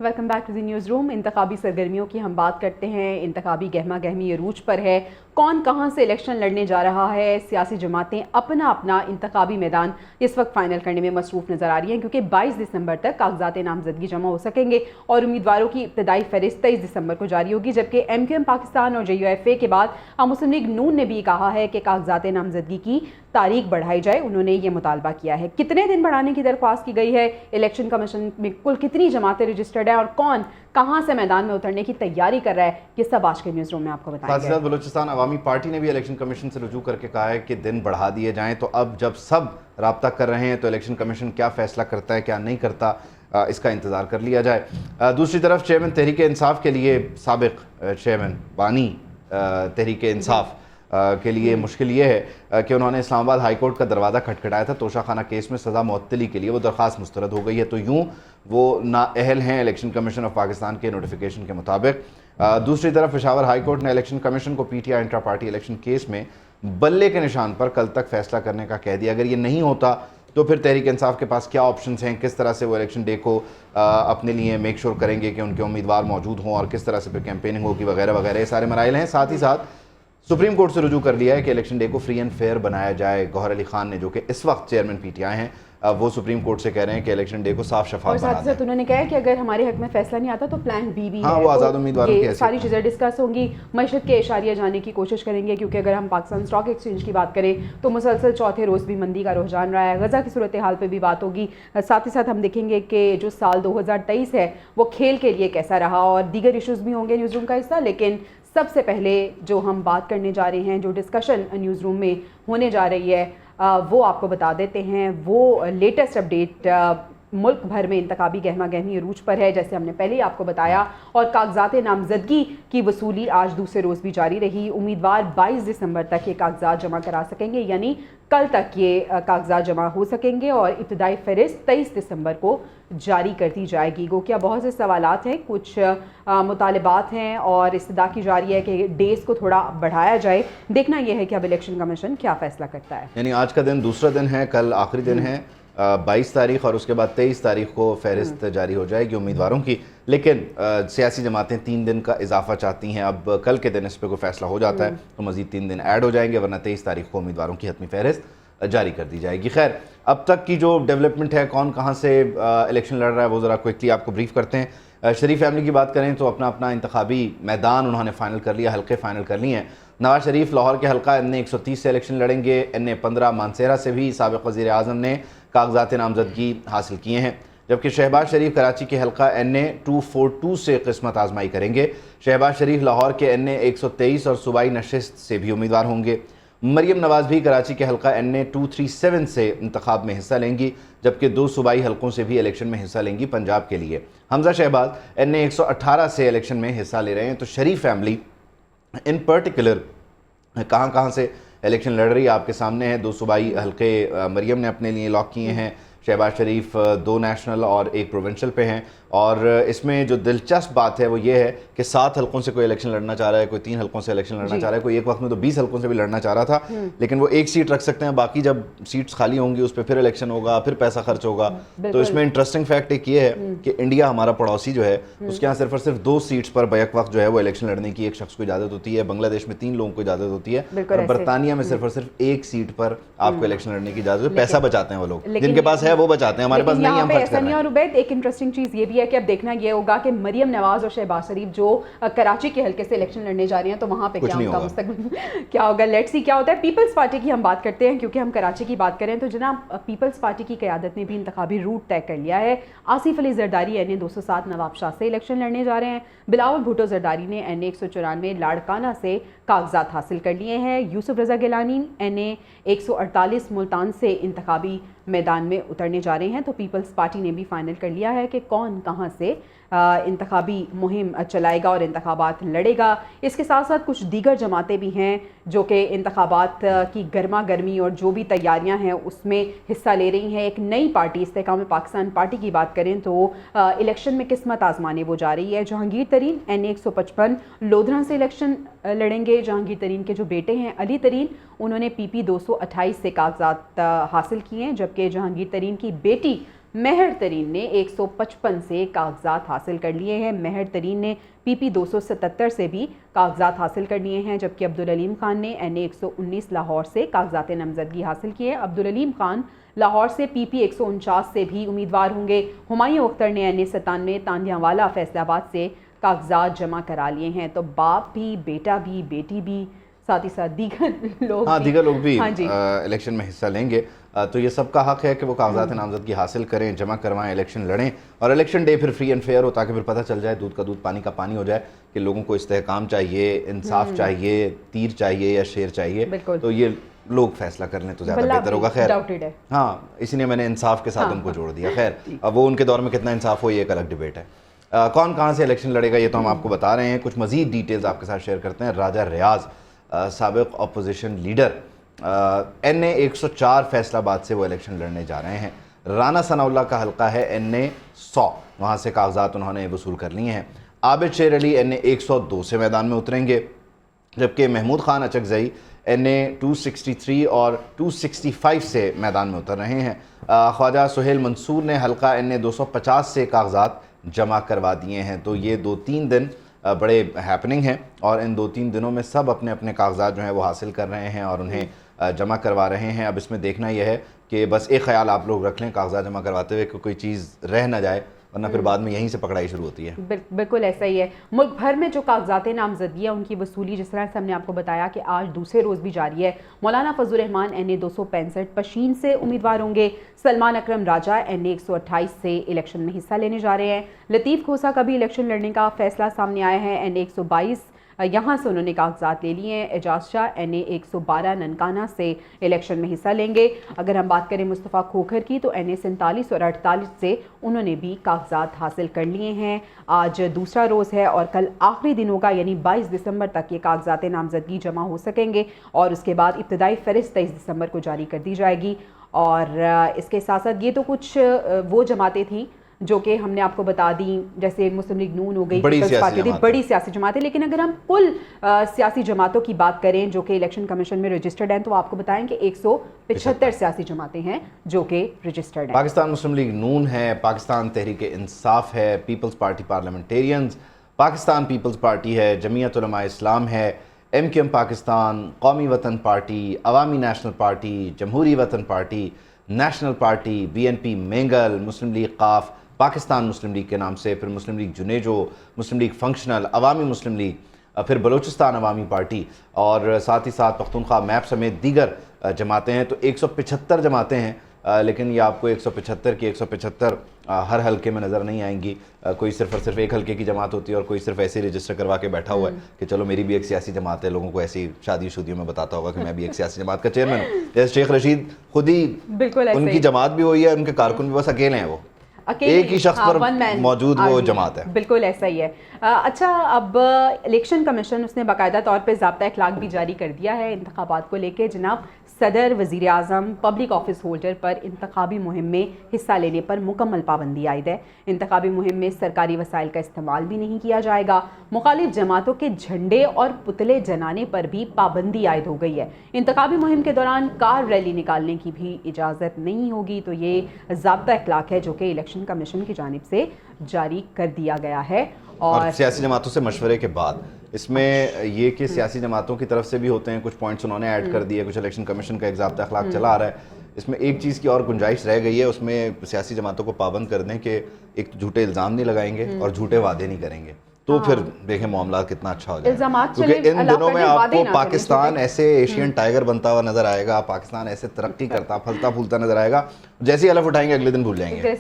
Welcome back to the news room. انتخابی سرگرمیوں کی ہم بات کرتے ہیں۔ انتخابی گہما گہمی عروج پر ہے، کون کہاں سے الیکشن لڑنے جا رہا ہے۔ سیاسی جماعتیں اپنا اپنا انتخابی میدان اس وقت فائنل کرنے میں مصروف نظر آ رہی ہیں، کیونکہ 22 دسمبر تک کاغذات نامزدگی جمع ہو سکیں گے اور امیدواروں کی ابتدائی فہرست 23 دسمبر کو جاری ہوگی، جبکہ ایم کیو ایم پاکستان اور JUIFA کے بعد مسلم لیگ نون نے بھی کہا ہے کہ کاغذات نامزدگی کی تاریخ بڑھائی جائے۔ انہوں نے یہ مطالبہ کیا ہے۔ کتنے دن بڑھانے کی درخواست کی گئی ہے؟ الیکشن کمیشن میں کل کتنی جماعتیں رجسٹرڈ ہیں اور کون کہاں سے میدان میں اترنے کی تیاری کر رہا ہے، یہ سب آج کے نیوز روم میں آپ کو بتائیں گے۔ ساتھ بلوچستان عوامی پارٹی نے بھی الیکشن کمیشن سے رجوع کر کے کہا ہے کہ دن بڑھا دیے جائیں، تو اب جب سب رابطہ کر رہے ہیں تو الیکشن کمیشن کیا فیصلہ کرتا ہے کیا نہیں کرتا، اس کا انتظار کر لیا جائے۔ دوسری طرف چیئرمین تحریک انصاف کے لیے سابق چیئرمین بانی تحریک انصاف کے لیے مشکل یہ ہے کہ انہوں نے اسلام آباد ہائی کورٹ کا دروازہ کھٹکھٹایا تھا۔ توشہ خانہ کیس میں سزا معطلی کے لیے وہ درخواست مسترد ہو گئی ہے، تو یوں وہ نااہل ہیں الیکشن کمیشن آف پاکستان کے نوٹیفیکیشن کے مطابق۔ دوسری طرف پشاور ہائی کورٹ نے الیکشن کمیشن کو PTI intra party election case میں بلے کے نشان پر کل تک فیصلہ کرنے کا کہہ دیا۔ اگر یہ نہیں ہوتا تو پھر تحریک انصاف کے پاس کیا آپشنز ہیں، کس طرح سے وہ الیکشن ڈے کو اپنے لیے میک شور کریں گے کہ ان کے امیدوار موجود ہوں، اور کس طرح سے پھر کیمپیننگ ہوگی وغیرہ وغیرہ، یہ سارے مسائل ہیں۔ ساتھ ہی ساتھ سپریم کورٹ سے رجوع کر لیا ہے کہ الیکشن ڈے کو فری اینڈ فیئر بنایا جائے۔ گوہر علی خان نے، جو کہ اس وقت چیئرمین PTI ہیں، وہ سپریم کورٹ سے کہہ رہے ہیں کہ الیکشن ڈے کو صاف شفاف بنا دیں۔ اور ساتھ انہوں نے کہا کہ اگر ہمارے حق میں فیصلہ نہیں آتا تو پلان B بھی ہے۔ وہ آزاد امیدواروں کی ساری چیزیں ڈسکس ہوں گی، معیشت کے اشاریہ جانے کی کوشش کریں گے، کیونکہ اگر ہم پاکستان اسٹاک ایکسچینج کی بات کریں تو مسلسل چوتھے روز بھی مندی کا رجحان رہا ہے۔ غزہ کی صورتحال پہ بھی بات ہوگی، ساتھ ہی ساتھ ہم دیکھیں گے کہ جو سال 2023 ہے وہ کھیل کے لیے کیسا رہا، اور دیگر ایشوز بھی ہوں گے نیوز روم کا حصہ۔ لیکن سب سے پہلے جو ہم بات کرنے جا رہے ہیں، جو ڈسکشن نیوز روم میں ہونے جا رہی ہے، وہ آپ کو بتا دیتے ہیں۔ وہ لیٹسٹ اپڈیٹ ملک بھر میں انتخابی گہما گہمی عروج پر ہے، جیسے ہم نے پہلے ہی آپ کو بتایا، اور کاغذات نامزدگی کی وصولی آج دوسرے روز بھی جاری رہی۔ امیدوار 22 دسمبر تک یہ کاغذات جمع کرا سکیں گے، یعنی کل تک یہ کاغذات جمع ہو سکیں گے، اور ابتدائی فہرست 23 دسمبر کو جاری کر دی جائے گی۔ گو کیا بہت سے سوالات ہیں، کچھ مطالبات ہیں، اور استدعا کی جا رہی ہے کہ ڈیز کو تھوڑا بڑھایا جائے۔ دیکھنا یہ ہے کہ اب الیکشن کمیشن کیا فیصلہ کرتا ہے۔ یعنی آج کا دن دوسرا دن ہے، کل آخری دن ہے 22 تاریخ، اور اس کے بعد 23 تاریخ کو فہرست جاری ہو جائے گی امیدواروں کی۔ لیکن سیاسی جماعتیں 3 دن کا اضافہ چاہتی ہیں۔ اب کل کے دن اس پہ کوئی فیصلہ ہو جاتا ہے تو مزید 3 دن ایڈ ہو جائیں گے، ورنہ 23 تاریخ کو امیدواروں کی حتمی فہرست جاری کر دی جائے گی۔ خیر، اب تک کی جو ڈیولپمنٹ ہے، کون کہاں سے الیکشن لڑ رہا ہے، وہ ذرا کوئکلی آپ کو بریف کرتے ہیں۔ شریف فیملی کی بات کریں تو اپنا اپنا انتخابی میدان انہوں نے فائنل کر لیا، حلقے فائنل کر لیے ہیں۔ نواز شریف لاہور کے حلقہ NA 130 سے الیکشن لڑیں گے۔ NA 15 مانسہرہ سے بھی سابق وزیر اعظم نے کاغذات نامزدگی حاصل کیے ہیں، جبکہ شہباز شریف کراچی کے حلقہ NA 242 سے قسمت آزمائی کریں گے۔ شہباز شریف لاہور کے NA 123 اور صوبائی نشست سے بھی امیدوار ہوں گے۔ مریم نواز بھی کراچی کے حلقہ NA 237 سے انتخاب میں حصہ لیں گی، جبکہ 2 صوبائی حلقوں سے بھی الیکشن میں حصہ لیں گی پنجاب کے لیے۔ حمزہ شہباز NA 118 سے الیکشن میں حصہ لے رہے ہیں۔ تو شریف فیملی ان پرٹیکولر کہاں کہاں سے الیکشن لڑ رہی ہے آپ کے سامنے ہے۔ 2 صوبائی حلقے مریم نے اپنے لیے لاک کیے ہیں۔ شہباز شریف 2 نیشنل اور 1 پروونشل پہ ہیں، اور اس میں جو دلچسپ بات ہے وہ یہ ہے کہ 7 حلقوں سے کوئی الیکشن لڑنا چاہ رہا ہے، کوئی 3 حلقوں سے الیکشن لڑنا چاہ رہا ہے، کوئی ایک وقت میں تو 20 حلقوں سے بھی لڑنا چاہ رہا تھا، لیکن وہ 1 سیٹ رکھ سکتے ہیں، باقی جب سیٹس خالی ہوں گی اس پہ پھر الیکشن ہوگا، پھر پیسہ خرچ ہوگا۔ تو اس میں انٹرسٹنگ فیکٹ ایک یہ ہے کہ انڈیا ہمارا پڑوسی جو ہے اس کے یہاں صرف اور صرف 2 سیٹس پر بیک وقت جو ہے وہ الیکشن لڑنے کی ایک شخص کو اجازت ہوتی ہے۔ بنگلہ دیش میں 3 لوگوں کو اجازت ہوتی ہے، اور برطانیہ میں صرف اور صرف 1 سیٹ پر آپ کو الیکشن لڑنے کی اجازت ہے۔ پیسہ بچاتے ہیں وہ لوگ، جن کے پاس ہے وہ بچاتے ہیں، ہمارے پاس نہیں، ہم خرچ کر رہے ہیں۔ اور عبید، ایک انٹرسٹنگ چیز یہ بھی ہے کہ اب دیکھنا یہ ہوگا کہ مریم نواز اور شہباز شریف جو کراچی کے حلقے سے الیکشن لڑنے جا رہی ہیں تو وہاں پہ کیا ان کا مستقبل کیا ہوگا، لیٹس سی کیا ہوتا ہے۔ پیپلز پارٹی کی ہم بات کرتے ہیں، کیونکہ ہم کراچی کی بات کریں تو جناب پیپلز پارٹی کی قیادت نے بھی انتخابی روٹ طے کر لیا ہے۔ آصف علی زرداری NA 207 نواب شاہ سے الیکشن لڑنے جا رہے ہیں۔ بلاول بھٹو زرداری نے NA 194 لاڑکانہ سے کاغذات حاصل کر لیے ہیں۔ یوسف رضا گیلانی NA 148 ملتان سے انتخابی میدان میں اترنے جا رہے ہیں۔ تو پیپلز پارٹی نے بھی فائنل کر لیا ہے کہ کون کہاں سے انتخابی مہم چلائے گا اور انتخابات لڑے گا۔ اس کے ساتھ ساتھ کچھ دیگر جماعتیں بھی ہیں جو کہ انتخابات کی گرما گرمی اور جو بھی تیاریاں ہیں اس میں حصہ لے رہی ہیں۔ ایک نئی پارٹی استحکام پاکستان پارٹی کی بات کریں تو الیکشن میں قسمت آزمانے وہ جا رہی ہے۔ جہانگیر ترین NA 155 لودھراں سے الیکشن لڑیں گے۔ جہانگیر ترین کے جو بیٹے ہیں علی ترین، انہوں نے PP 228 سے کاغذات حاصل کیے ہیں، جبکہ جہانگیر ترین کی بیٹی مہر ترین نے 155 سے کاغذات حاصل کر لیے ہیں. مہر ترین نے PP 277 سے بھی کاغذات حاصل کر لیے ہیں, جبکہ عبدالعلیم خان نے NA 119 لاہور سے کاغذات نامزدگی حاصل کی ہے. عبدالعلیم خان لاہور سے PP 149 سے بھی امیدوار ہوں گے. ہمایوں اختر نے NA 97 تاندیاں والا فیصل آباد سے کاغذات جمع کرا لیے ہیں. تو باپ بھی, بیٹا بھی, بیٹی بھی, ساتھ ہی ساتھ دیگر لوگ بھی الیکشن میں حصہ لیں گے. تو یہ سب کا حق ہے کہ وہ کاغذات نامزدگی حاصل کریں, جمع کروائیں, الیکشن لڑیں, اور الیکشن ڈے پھر فری اینڈ فیئر ہو, تاکہ پھر پتہ چل جائے, دودھ کا دودھ پانی کا پانی ہو جائے, کہ لوگوں کو استحکام چاہیے, انصاف چاہیے, تیر چاہیے یا شیر چاہیے. تو یہ لوگ فیصلہ کر لیں تو زیادہ بہتر ہوگا. خیر ہاں, اسی لیے میں نے انصاف کے ساتھ ان کو جوڑ دیا. خیر اب وہ ان کے دور میں کتنا انصاف ہو یہ ایک الگ ڈیبیٹ ہے. کون کہاں سے الیکشن لڑے گا یہ تو ہم آپ کو بتا رہے ہیں. کچھ مزید ڈیٹیلز آپ کے ساتھ شیئر کرتے ہیں. راجہ ریاض سابق اپوزیشن لیڈر NA 104 فیصل آباد سے وہ الیکشن لڑنے جا رہے ہیں. رانا ثناء اللہ کا حلقہ ہے NA 100, وہاں سے کاغذات انہوں نے وصول کر لیے ہیں. عابد شیر علی NA 102 سے میدان میں اتریں گے, جبکہ محمود خان اچکزئی NA 263 اور 265 سے میدان میں اتر رہے ہیں. خواجہ سہیل منصور نے حلقہ NA 250 سے کاغذات جمع کروا دیے ہیں. تو یہ 2-3 دن بڑے ہیپننگ ہیں, اور ان 2-3 دنوں میں سب اپنے اپنے کاغذات جو ہیں وہ حاصل کر رہے ہیں اور انہیں جمع کروا رہے ہیں. اب اس میں دیکھنا یہ ہے کہ بس ایک خیال آپ لوگ رکھ لیں کاغذات جمع کرواتے ہوئے کہ کوئی چیز رہ نہ جائے, ورنہ پھر بعد میں یہیں سے پکڑائی شروع ہوتی ہے. بالکل ایسا ہی ہے. ملک بھر میں جو کاغذات نامزدگی ہیں ان کی وصولی جس طرح سے ہم نے آپ کو بتایا کہ آج دوسرے روز بھی جاری ہے. مولانا فضل الرحمان NA 265 پشین سے امیدوار ہوں گے. سلمان اکرم راجہ NA 128 سے الیکشن میں حصہ لینے جا رہے ہیں. لطیف کھوسا کا بھی الیکشن لڑنے کا فیصلہ سامنے آیا ہے. NA 122 یہاں سے انہوں نے کاغذات لے لیے ہیں. اعجاز شاہ NA 112 ننکانہ سے الیکشن میں حصہ لیں گے. اگر ہم بات کریں مصطفیٰ کھوکھر کی تو NA 47 اور 48 سے انہوں نے بھی کاغذات حاصل کر لیے ہیں. آج دوسرا روز ہے اور کل آخری دن ہوگا, یعنی 22 دسمبر تک یہ کاغذات نامزدگی جمع ہو سکیں گے, اور اس کے بعد ابتدائی فہرست 23 دسمبر کو جاری کر دی جائے گی. اور اس کے ساتھ ساتھ یہ تو کچھ وہ جماعتیں تھیں جو کہ ہم نے آپ کو بتا دیں, جیسے مسلم لیگ نون ہو گئی, پیپلز پارٹی تھی, بڑی سیاسی جماعتیں. لیکن اگر ہم کل سیاسی جماعتوں کی بات کریں جو کہ الیکشن کمیشن میں رجسٹرڈ ہیں, تو آپ کو بتائیں کہ 175 سیاسی جماعتیں ہیں جو کہ رجسٹرڈ ہیں. پاکستان مسلم لیگ نون ہے, پاکستان تحریک انصاف ہے, peoples party parliamentarians, Pakistan peoples party ہے, جمعیت علماء اسلام ہے, MQM پاکستان, قومی وطن پارٹی, عوامی national party, Jamhoori Watan party, national party, BNP Mengal, Muslim League Qaf, Pakistan Muslim League کے نام سے, پھر مسلم لیگ جنیجو, مسلم لیگ فنکشنل, عوامی مسلم لیگ, پھر بلوچستان عوامی پارٹی, اور ساتھ ہی ساتھ پختونخوا میپ سمیت دیگر جماعتیں ہیں. تو 175 جماعتیں ہیں, لیکن یہ آپ کو 175 کی 175 ہر حلقے میں نظر نہیں آئیں گی. کوئی صرف اور صرف ایک حلقے کی جماعت ہوتی ہے, اور کوئی صرف ایسے ہی رجسٹر کروا کے بیٹھا ہوا ہے کہ چلو میری بھی ایک سیاسی جماعت ہے. لوگوں کو ایسی شادیوں میں بتاتا ہوگا کہ میں بھی ایک سیاسی جماعت کا چیئرمین ہوں. جیسے شیخ رشید خود ہی, ان کی جماعت بھی ہوئی ہے, ان کے کارکن بھی بس اکیلے ہیں, وہ ایک ہی شخص پر موجود وہ جماعت ہے. بالکل ایسا ہی ہے. اچھا, اب الیکشن کمیشن اس نے باقاعدہ طور پہ ضابطہ اخلاق بھی جاری کر دیا ہے انتخابات کو لے کے. جناب صدر, وزیر اعظم, پبلک آفس ہولڈر پر انتخابی مہم میں حصہ لینے پر مکمل پابندی عائد ہے. انتخابی مہم میں سرکاری وسائل کا استعمال بھی نہیں کیا جائے گا. مخالف جماعتوں کے جھنڈے اور پتلے جلانے پر بھی پابندی عائد ہو گئی ہے. انتخابی مہم کے دوران کار ریلی نکالنے کی بھی اجازت نہیں ہوگی. تو یہ ضابطہ اخلاق ہے جو کہ الیکشن کمیشن کی جانب سے جاری کر دیا گیا ہے. اور سیاسی جماعتوں سے مشورے کے بعد اس میں یہ کہ سیاسی جماعتوں کی طرف سے بھی ہوتے ہیں کچھ پوائنٹس انہوں نے ایڈ کر دیے, کچھ الیکشن کمیشن کا ایک ضابطہ اخلاق چلا آ رہا ہے. اس میں ایک چیز کی اور گنجائش رہ گئی ہے, اس میں سیاسی جماعتوں کو پابند کر دیں کہ ایک جھوٹے الزام نہیں لگائیں گے اور جھوٹے وعدے نہیں کریں گے. تو پھر دیکھیں معاملات کتنا اچھا ہو جائے گا, کیونکہ ان دنوں میں آپ کو پاکستان ایسے ایشین ٹائگر بنتا ہوا نظر آئے گا, پاکستان ایسے ترقی کرتا پھلتا پھولتا نظر آئے گا, جیسے حلف اٹھائیں گے اگلے دن بھول جائیں گے.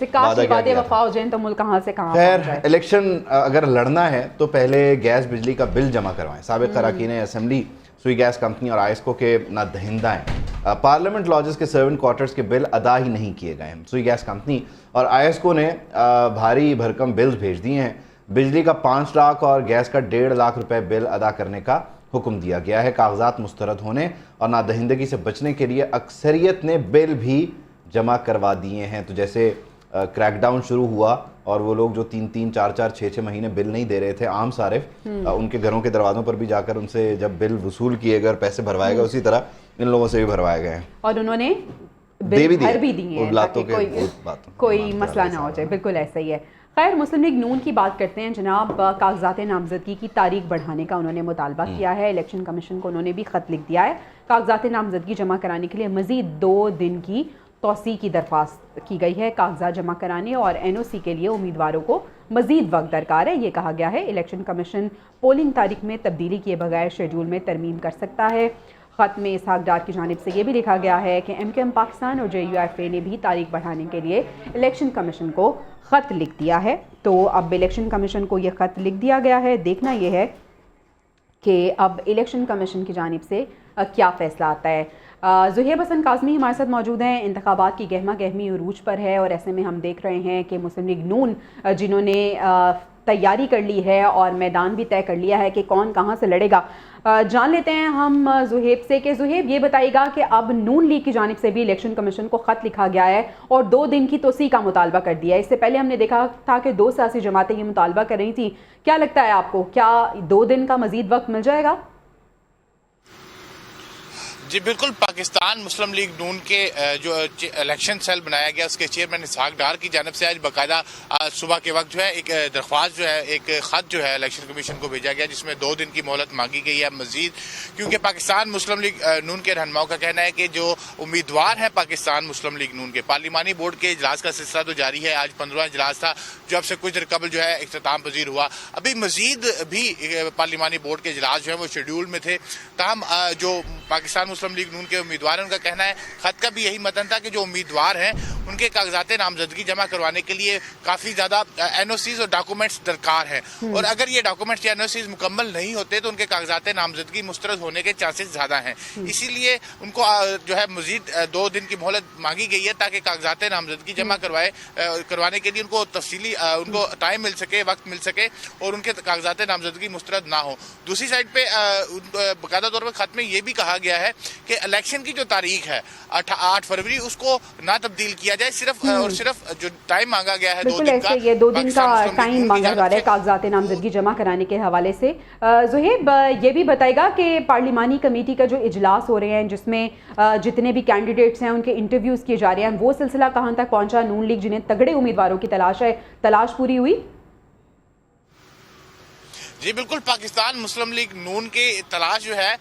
خیر, الیکشن اگر لڑنا ہے تو پہلے گیس بجلی کا بل جمع کروائیں. سابق اراکین اسمبلی سوئی گیس کمپنی اور آئسکو کے نہ دہندہ ہیں. پارلیمنٹ لاجز کے سرونٹ کوارٹرز کے بل ادا ہی نہیں کیے گئے ہیں. سوئی گیس کمپنی اور آئسکو نے بھاری بھرکم بلز بھیج دیے ہیں. بجلی کا 5 لاکھ اور گیس کا 1.5 لاکھ روپے بل ادا کرنے کا حکم دیا گیا ہے. کاغذات مسترد ہونے اور نادہندگی سے بچنے کے لیے اکثریت نے بل بھی جمع کروا دیے ہیں. تو جیسے کریک ڈاؤن شروع ہوا اور وہ لوگ جو 3-3, 4-4, 6-6 مہینے بل نہیں دے رہے تھے عام صارف, ان کے گھروں کے دروازوں پر بھی جا کر ان سے جب بل وصول کیے گئے اور پیسے بھروائے گئے, اسی طرح ان لوگوں سے بھی بھروائے گئے ہیں. اور انہوں نے دے بھی بھر بھی دیے ہیں تاکہ کوئی مسئلہ نہ ہو جائے. بالکل ایسا ہی ہے. خیر مسلم لیگ نون کی بات کرتے ہیں. جناب کاغذات نامزدگی کی تاریخ بڑھانے کا انہوں نے مطالبہ کیا ہے. الیکشن کمیشن کو انہوں نے بھی خط لکھ دیا ہے. کاغذات نامزدگی جمع کرانے کے لیے مزید 2 دن کی توسیع کی درخواست کی گئی ہے. کاغذات جمع کرانے اور این او سی کے لیے امیدواروں کو مزید وقت درکار ہے. یہ کہا گیا ہے الیکشن کمیشن پولنگ تاریخ میں تبدیلی کیے بغیر شیڈول میں ترمیم کر سکتا ہے. خط میں اسحاق ڈار کی جانب سے یہ بھی لکھا گیا ہے کہ ایم کیو ایم پاکستان اور جے یو ایف اے نے بھی تاریخ بڑھانے کے لیے الیکشن کمیشن کو خط لکھ دیا ہے. تو اب الیکشن کمیشن کو یہ خط لکھ دیا گیا ہے. دیکھنا یہ ہے کہ اب الیکشن کمیشن کی جانب سے کیا فیصلہ آتا ہے. زہیب حسن کاظمی ہمارے ساتھ موجود ہیں. انتخابات کی گہما گہمی عروج پر ہے اور ایسے میں ہم دیکھ رہے ہیں کہ مسلم لیگ نون جنہوں نے تیاری کر لی ہے اور میدان بھی طے کر لیا ہے کہ کون کہاں سے لڑے گا. جان لیتے ہیں ہم زہیب سے کہ زہیب یہ بتائے گا کہ اب نون لیگ کی جانب سے بھی الیکشن کمیشن کو خط لکھا گیا ہے اور 2 دن کی توسیع کا مطالبہ کر دیا ہے. اس سے پہلے ہم نے دیکھا تھا کہ 2 سیاسی جماعتیں یہ مطالبہ کر رہی تھیں. کیا لگتا ہے آپ کو, کیا 2 دن کا مزید وقت مل جائے گا؟ جی بالکل. پاکستان مسلم لیگ نون کے جو الیکشن سیل بنایا گیا اس کے چیئرمین اسحاق ڈار کی جانب سے آج باقاعدہ صبح کے وقت جو ہے ایک درخواست جو ہے ایک خط جو ہے الیکشن کمیشن کو بھیجا گیا جس میں 2 دن کی مہلت مانگی گئی ہے مزید, کیونکہ پاکستان مسلم لیگ نون کے رہنماؤں کا کہنا ہے کہ جو امیدوار ہیں پاکستان مسلم لیگ نون کے پارلیمانی بورڈ کے اجلاس کا سلسلہ تو جاری ہے. آج 15واں اجلاس تھا جو اب سے کچھ دیر قبل جو ہے اختتام پذیر ہوا. ابھی مزید بھی پارلیمانی بورڈ کے اجلاس جو ہے وہ شیڈیول میں تھے. تاہم جو پاکستان مسلم لیگ نون کے امیدوار ہیں ان کا کہنا ہے, خط کا بھی یہی متن تھا کہ جو امیدوار ہیں ان کے کاغذات نامزدگی جمع کروانے کے لیے کافی زیادہ این او سیز اور ڈاکومنٹس درکار ہیں, اور اگر یہ ڈاکومنٹس یا این او سیز مکمل نہیں ہوتے تو ان کے کاغذات نامزدگی مسترد ہونے کے چانسز زیادہ ہیں. اسی لیے ان کو جو ہے مزید 2 دن کی مہلت مانگی گئی ہے تاکہ کاغذات نامزدگی جمع کروانے کے لیے ان کو تفصیلی ان کو ٹائم مل سکے, وقت مل سکے اور ان کے کاغذات نامزدگی مسترد نہ ہو. دوسری سائڈ پہ باقاعدہ طور پر خط میں یہ بھی کہا گیا ہے کہ الیکشن کی جو تاریخ ہے 8 فروری اس کو نہ تبدیل کیا جائے, صرف اور صرف جو ٹائم مانگا گیا ہے 2 دن کا, یہ 2 دن کا ٹائم مانگا جا رہا ہے کاغذات نامزدگی جمع کرانے کے حوالے سے. زہیب یہ بھی بتائے گا کہ پارلیمانی کمیٹی کا جو اجلاس ہو رہے ہیں جس میں جتنے بھی کینڈیڈیٹس ہیں ان کے انٹرویوز کیے جا رہے ہیں, وہ سلسلہ کہاں تک پہنچا؟ نون لیگ جنہیں تگڑے امیدواروں کی تلاش ہے, تلاش پوری ہوئی؟ جی بالکل. پاکستان مسلم لیگ نون کی تلاش جو ہے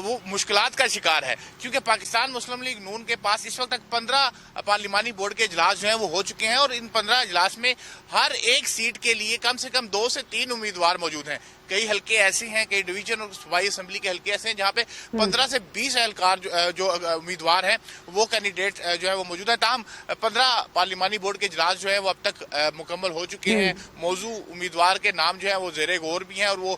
وہ مشکلات کا شکار ہے, کیونکہ پاکستان مسلم لیگ نون کے پاس اس وقت تک 15 پارلیمانی بورڈ کے اجلاس جو ہیں وہ ہو چکے ہیں, اور ان 15 اجلاس میں ہر ایک سیٹ کے لیے کم سے کم 2 سے 3 امیدوار موجود ہیں. کئی حلقے ایسے ہیں, کئی ڈویژن اور صوبائی اسمبلی کے حلقے ایسے ہیں جہاں پہ 15 سے 20 اہلکار جو امیدوار ہیں وہ کینڈیڈیٹ جو ہے وہ موجود ہیں. تاہم 15 پارلیمانی بورڈ کے اجلاس جو ہے وہ اب تک مکمل ہو چکے ہیں. موضوع امیدوار کے نام جو ہے وہ زیر غور بھی ہیں اور وہ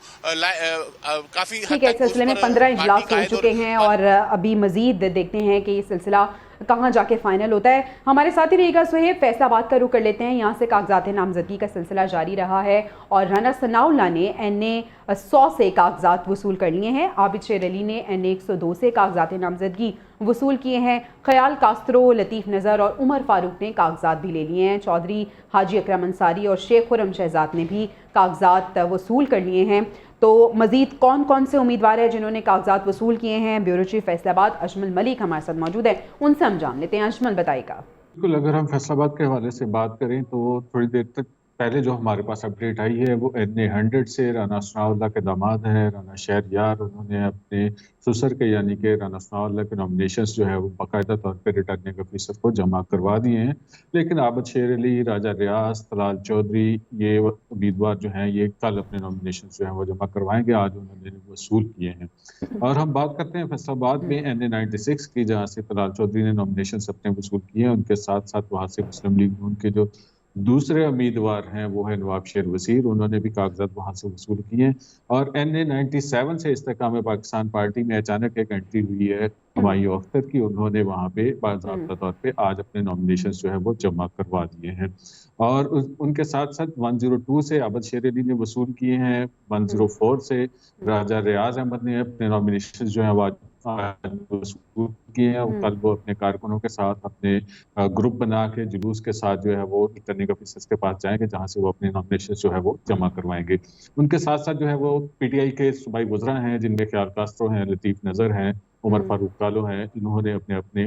کافی حد تک سلسلے میں 15 اجلاس ہو چکے ہیں اور ابھی مزید دیکھتے ہیں کہ یہ سلسلہ کہاں جا کے فائنل ہوتا ہے. ہمارے ساتھ ہی رہے گا سہیب. فیصلہ آباد کا رخ کر لیتے ہیں. یہاں سے کاغذات نامزدگی کا سلسلہ جاری رہا ہے اور رانا ثناء اللہ نے این اے 100 سے کاغذات وصول کر لیے ہیں. عابد شیر علی نے این اے 102 سے کاغذات نامزدگی وصول کیے ہیں. خیال کاسترو, لطیف نظر اور عمر فاروق نے کاغذات بھی لے لیے ہیں. چودھری حاجی اکرم انصاری اور شیخ خرم شہزاد نے بھی کاغذات وصول کر لیے ہیں. تو مزید کون کون سے امیدوار ہیں جنہوں نے کاغذات وصول کیے ہیں؟ بیورو چیف فیصل آباد اجمل ملک ہمارے ساتھ موجود ہیں, ان سے ہم جان لیتے ہیں. اجمل بتائے گا. بالکل. اگر ہم فیصل آباد کے حوالے سے بات کریں تو تھوڑی دیر تک پہلے جو ہمارے پاس اپڈیٹ آئی ہے وہ این اے 100 سے رانا ثناء اللہ کے داماد ہیں رانا شہریار, انہوں نے اپنے سسر کے یعنی کہ رانا ثناء اللہ کے نامینیشنز جو ہے وہ باقاعدہ طور پہ ریٹرننگ آفیسر کو جمع کروا دیے ہیں. لیکن عابد شیر علی, راجہ ریاض, طلال چودھری یہ امیدوار جو ہیں یہ کل اپنے نامینیشنز جو ہیں وہ جمع کروائیں گے. آج انہوں نے وصول کیے ہیں. اور ہم بات کرتے ہیں فیصل آباد میں این اے 96 کی, جہاں سے طلال چودھری نے نامینیشنز اپنے وصول کیے ہیں. ان کے ساتھ ساتھ وہاں سے مسلم لیگ نون کے جو دوسرے امیدوار ہیں وہ ہے نواب شیر وزیر, انہوں نے بھی کاغذات وہاں سے وصول کیے ہیں. اور این اے 97 سے استحکام پاکستان پارٹی میں اچانک ایک انٹری ہوئی ہے ہمایوں اختر کی, انہوں نے وہاں پہ باضابطہ طور پہ آج اپنے نامینیشنز جو ہے وہ جمع کروا دیے ہیں. اور ان کے ساتھ ساتھ 102 سے عابد شیر علی نے وصول کیے ہیں. 104 سے راجہ ریاض احمد نے اپنے نامینیشنز جو ہیں وہ وصول کیے ہیں. کل وہ اپنے کارکنوں کے ساتھ اپنے گروپ بنا کے جلوس کے ساتھ جو ہے وہ ریٹرننگ آفیسرز کے پاس جائیں گے جہاں سے وہ اپنے نامینیشن جو ہے وہ جمع کروائیں گے. ان کے ساتھ ساتھ جو ہے وہ پی ٹی آئی کے صوبائی وزراء ہیں جن میں خیال کاسترو ہیں, لطیف نظر ہیں, عمر فاروق کالو ہیں, انہوں نے اپنے اپنے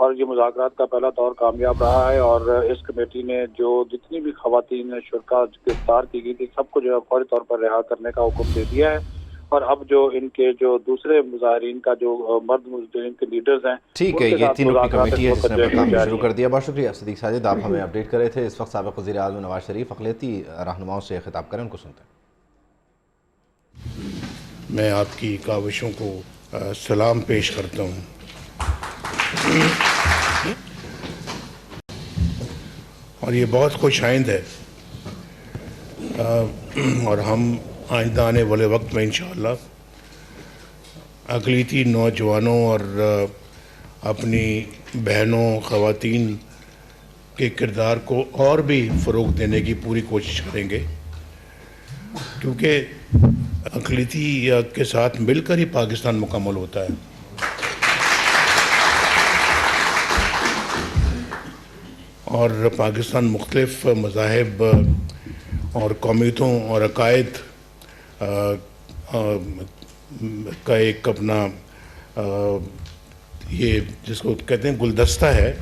اور یہ مذاکرات کا پہلا دور کامیاب رہا ہے، اور اس کمیٹی نے جو جتنی بھی خواتین شرکا گرفتار کی گئی تھی سب کو جو ہے فوری طور پر رہا کرنے کا حکم دے دیا ہے، اور اب جو ان کے جو دوسرے مظاہرین کا جو مرد مظاہرین کے لیڈرز ہیں ٹھیک ہے، یہ تین رکنی کمیٹی ہے جس نے اپنا کام شروع کر دیا. بہت شکریہ صدیق ساجد، آپ ہمیں اپڈیٹ کر رہے تھے. اس وقت سابق وزیر اعظم نواز شریف اقلیتی رہنماؤں سے خطاب کریں، ان کو سنتے ہیں. میں آپ کی کاوشوں کو سلام پیش کرتا ہوں. اور یہ بہت خوش آئند ہے، اور ہم آئندہ آنے والے وقت میں انشاءاللہ اقلیتی نوجوانوں اور اپنی بہنوں خواتین کے کردار کو اور بھی فروغ دینے کی پوری کوشش کریں گے، کیونکہ اقلیتی کے ساتھ مل کر ہی پاکستان مکمل ہوتا ہے. اور پاکستان مختلف مذاہب اور قومیتوں اور عقائد کا ایک اپنا یہ جس کو کہتے ہیں گلدستہ ہے،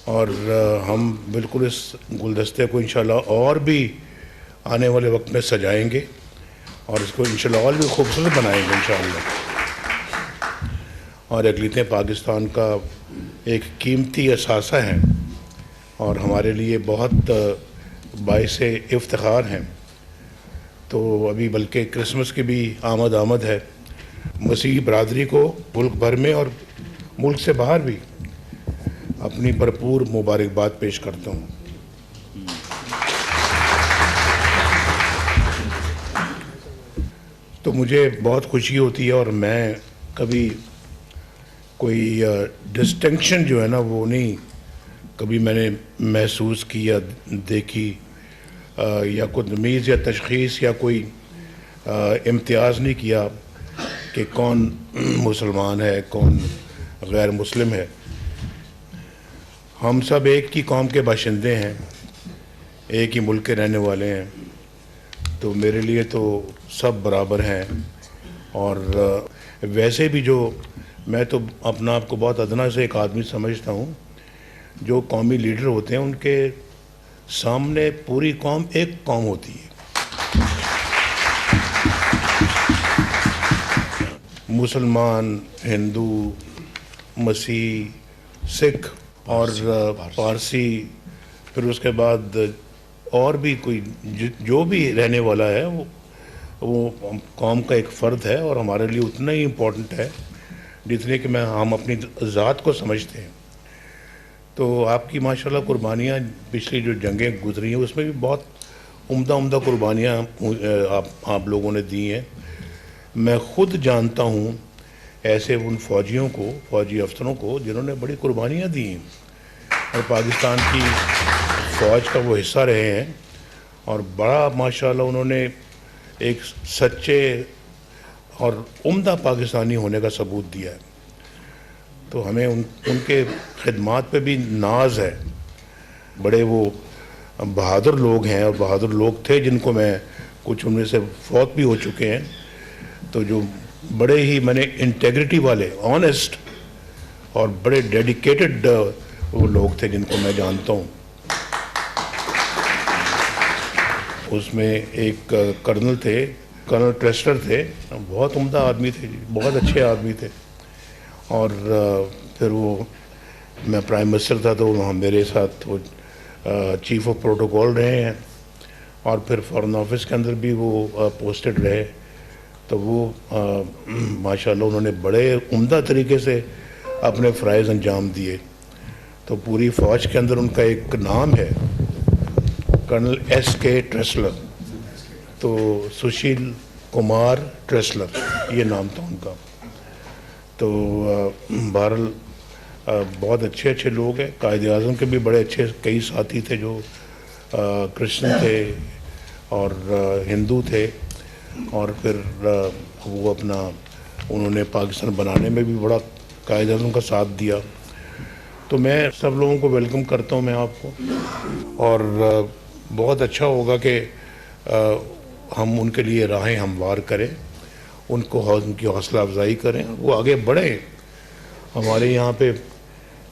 اور ہم بالکل اس گلدستے کو انشاءاللہ اور بھی آنے والے وقت میں سجائیں گے، اور اس کو انشاءاللہ اور بھی خوبصورت بنائیں گے انشاءاللہ. اور اقلیتیں پاکستان کا ایک قیمتی اثاثہ ہیں اور ہمارے لیے بہت باعث افتخار ہیں. تو ابھی بلکہ کرسمس کی بھی آمد ہے. مسیحی برادری کو ملک بھر میں اور ملک سے باہر بھی اپنی بھرپور مبارکباد پیش کرتا ہوں. تو مجھے بہت خوشی ہوتی ہے، اور میں کبھی کوئی ڈسٹنکشن جو ہے نا وہ نہیں کبھی میں نے محسوس کی یا دیکھی، یا کوئی تمیز یا تشخیص یا کوئی امتیاز نہیں کیا کہ کون مسلمان ہے کون غیر مسلم ہے. ہم سب ایک ہی قوم کے باشندے ہیں، ایک ہی ملک کے رہنے والے ہیں، تو میرے لیے تو سب برابر ہیں. اور ویسے بھی جو میں تو اپنا آپ کو بہت ادنا سے ایک آدمی سمجھتا ہوں، جو قومی لیڈر ہوتے ہیں ان کے سامنے پوری قوم ایک قوم ہوتی ہے. مسلمان، ہندو، مسیح، سکھ اور پارسی، پھر اس کے بعد اور بھی کوئی جو بھی رہنے والا ہے وہ قوم کا ایک فرد ہے، اور ہمارے لیے اتنا ہی امپورٹنٹ ہے جتنے کہ ہم اپنی ذات کو سمجھتے ہیں. تو آپ کی ماشاءاللہ قربانیاں پچھلی جو جنگیں گزری ہیں اس میں بھی بہت عمدہ قربانیاں آپ لوگوں نے دی ہیں. میں خود جانتا ہوں ایسے ان فوجیوں کو، فوجی افسروں کو جنہوں نے بڑی قربانیاں دی ہیں اور پاکستان کی فوج کا وہ حصہ رہے ہیں، اور بڑا ماشاءاللہ انہوں نے ایک سچے اور عمدہ پاکستانی ہونے کا ثبوت دیا ہے. تو ہمیں ان کے خدمات پہ بھی ناز ہے. بڑے وہ بہادر لوگ ہیں، اور بہادر لوگ تھے جن کو میں کچھ ان میں سے فوت بھی ہو چکے ہیں. تو جو بڑے ہی میں نے انٹیگریٹی والے، آنیسٹ اور بڑے ڈیڈیکیٹڈ وہ لوگ تھے جن کو میں جانتا ہوں. اس میں ایک کرنل تھے، کرنل ٹریسلر تھے، بہت عمدہ آدمی تھے، بہت اچھے آدمی تھے. اور پھر وہ میں پرائم منسٹر تھا تو وہاں میرے ساتھ وہ چیف آف پروٹوکول رہے ہیں، اور پھر فارن آفس کے اندر بھی وہ پوسٹڈ رہے. تو وہ ماشاءاللہ انہوں نے بڑے عمدہ طریقے سے اپنے فرائض انجام دیے. تو پوری فوج کے اندر ان کا ایک نام ہے، کرنل ایس کے ٹریسلر. تو سشیل کمار ٹریسلر یہ نام تھا ان کا. تو بہرحال بہت اچھے لوگ ہیں. قائد اعظم کے بھی بڑے اچھے کئی ساتھی تھے جو کرسچن تھے اور ہندو تھے، اور پھر وہ اپنا انہوں نے پاکستان بنانے میں بھی بڑا قائد اعظم کا ساتھ دیا. تو میں سب لوگوں کو ویلکم کرتا ہوں میں آپ کو، اور بہت اچھا ہوگا کہ ہم ان کے لیے راہیں ہموار کریں، ان کی حوصلہ افزائی کریں، وہ آگے بڑھیں. ہمارے یہاں پہ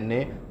NA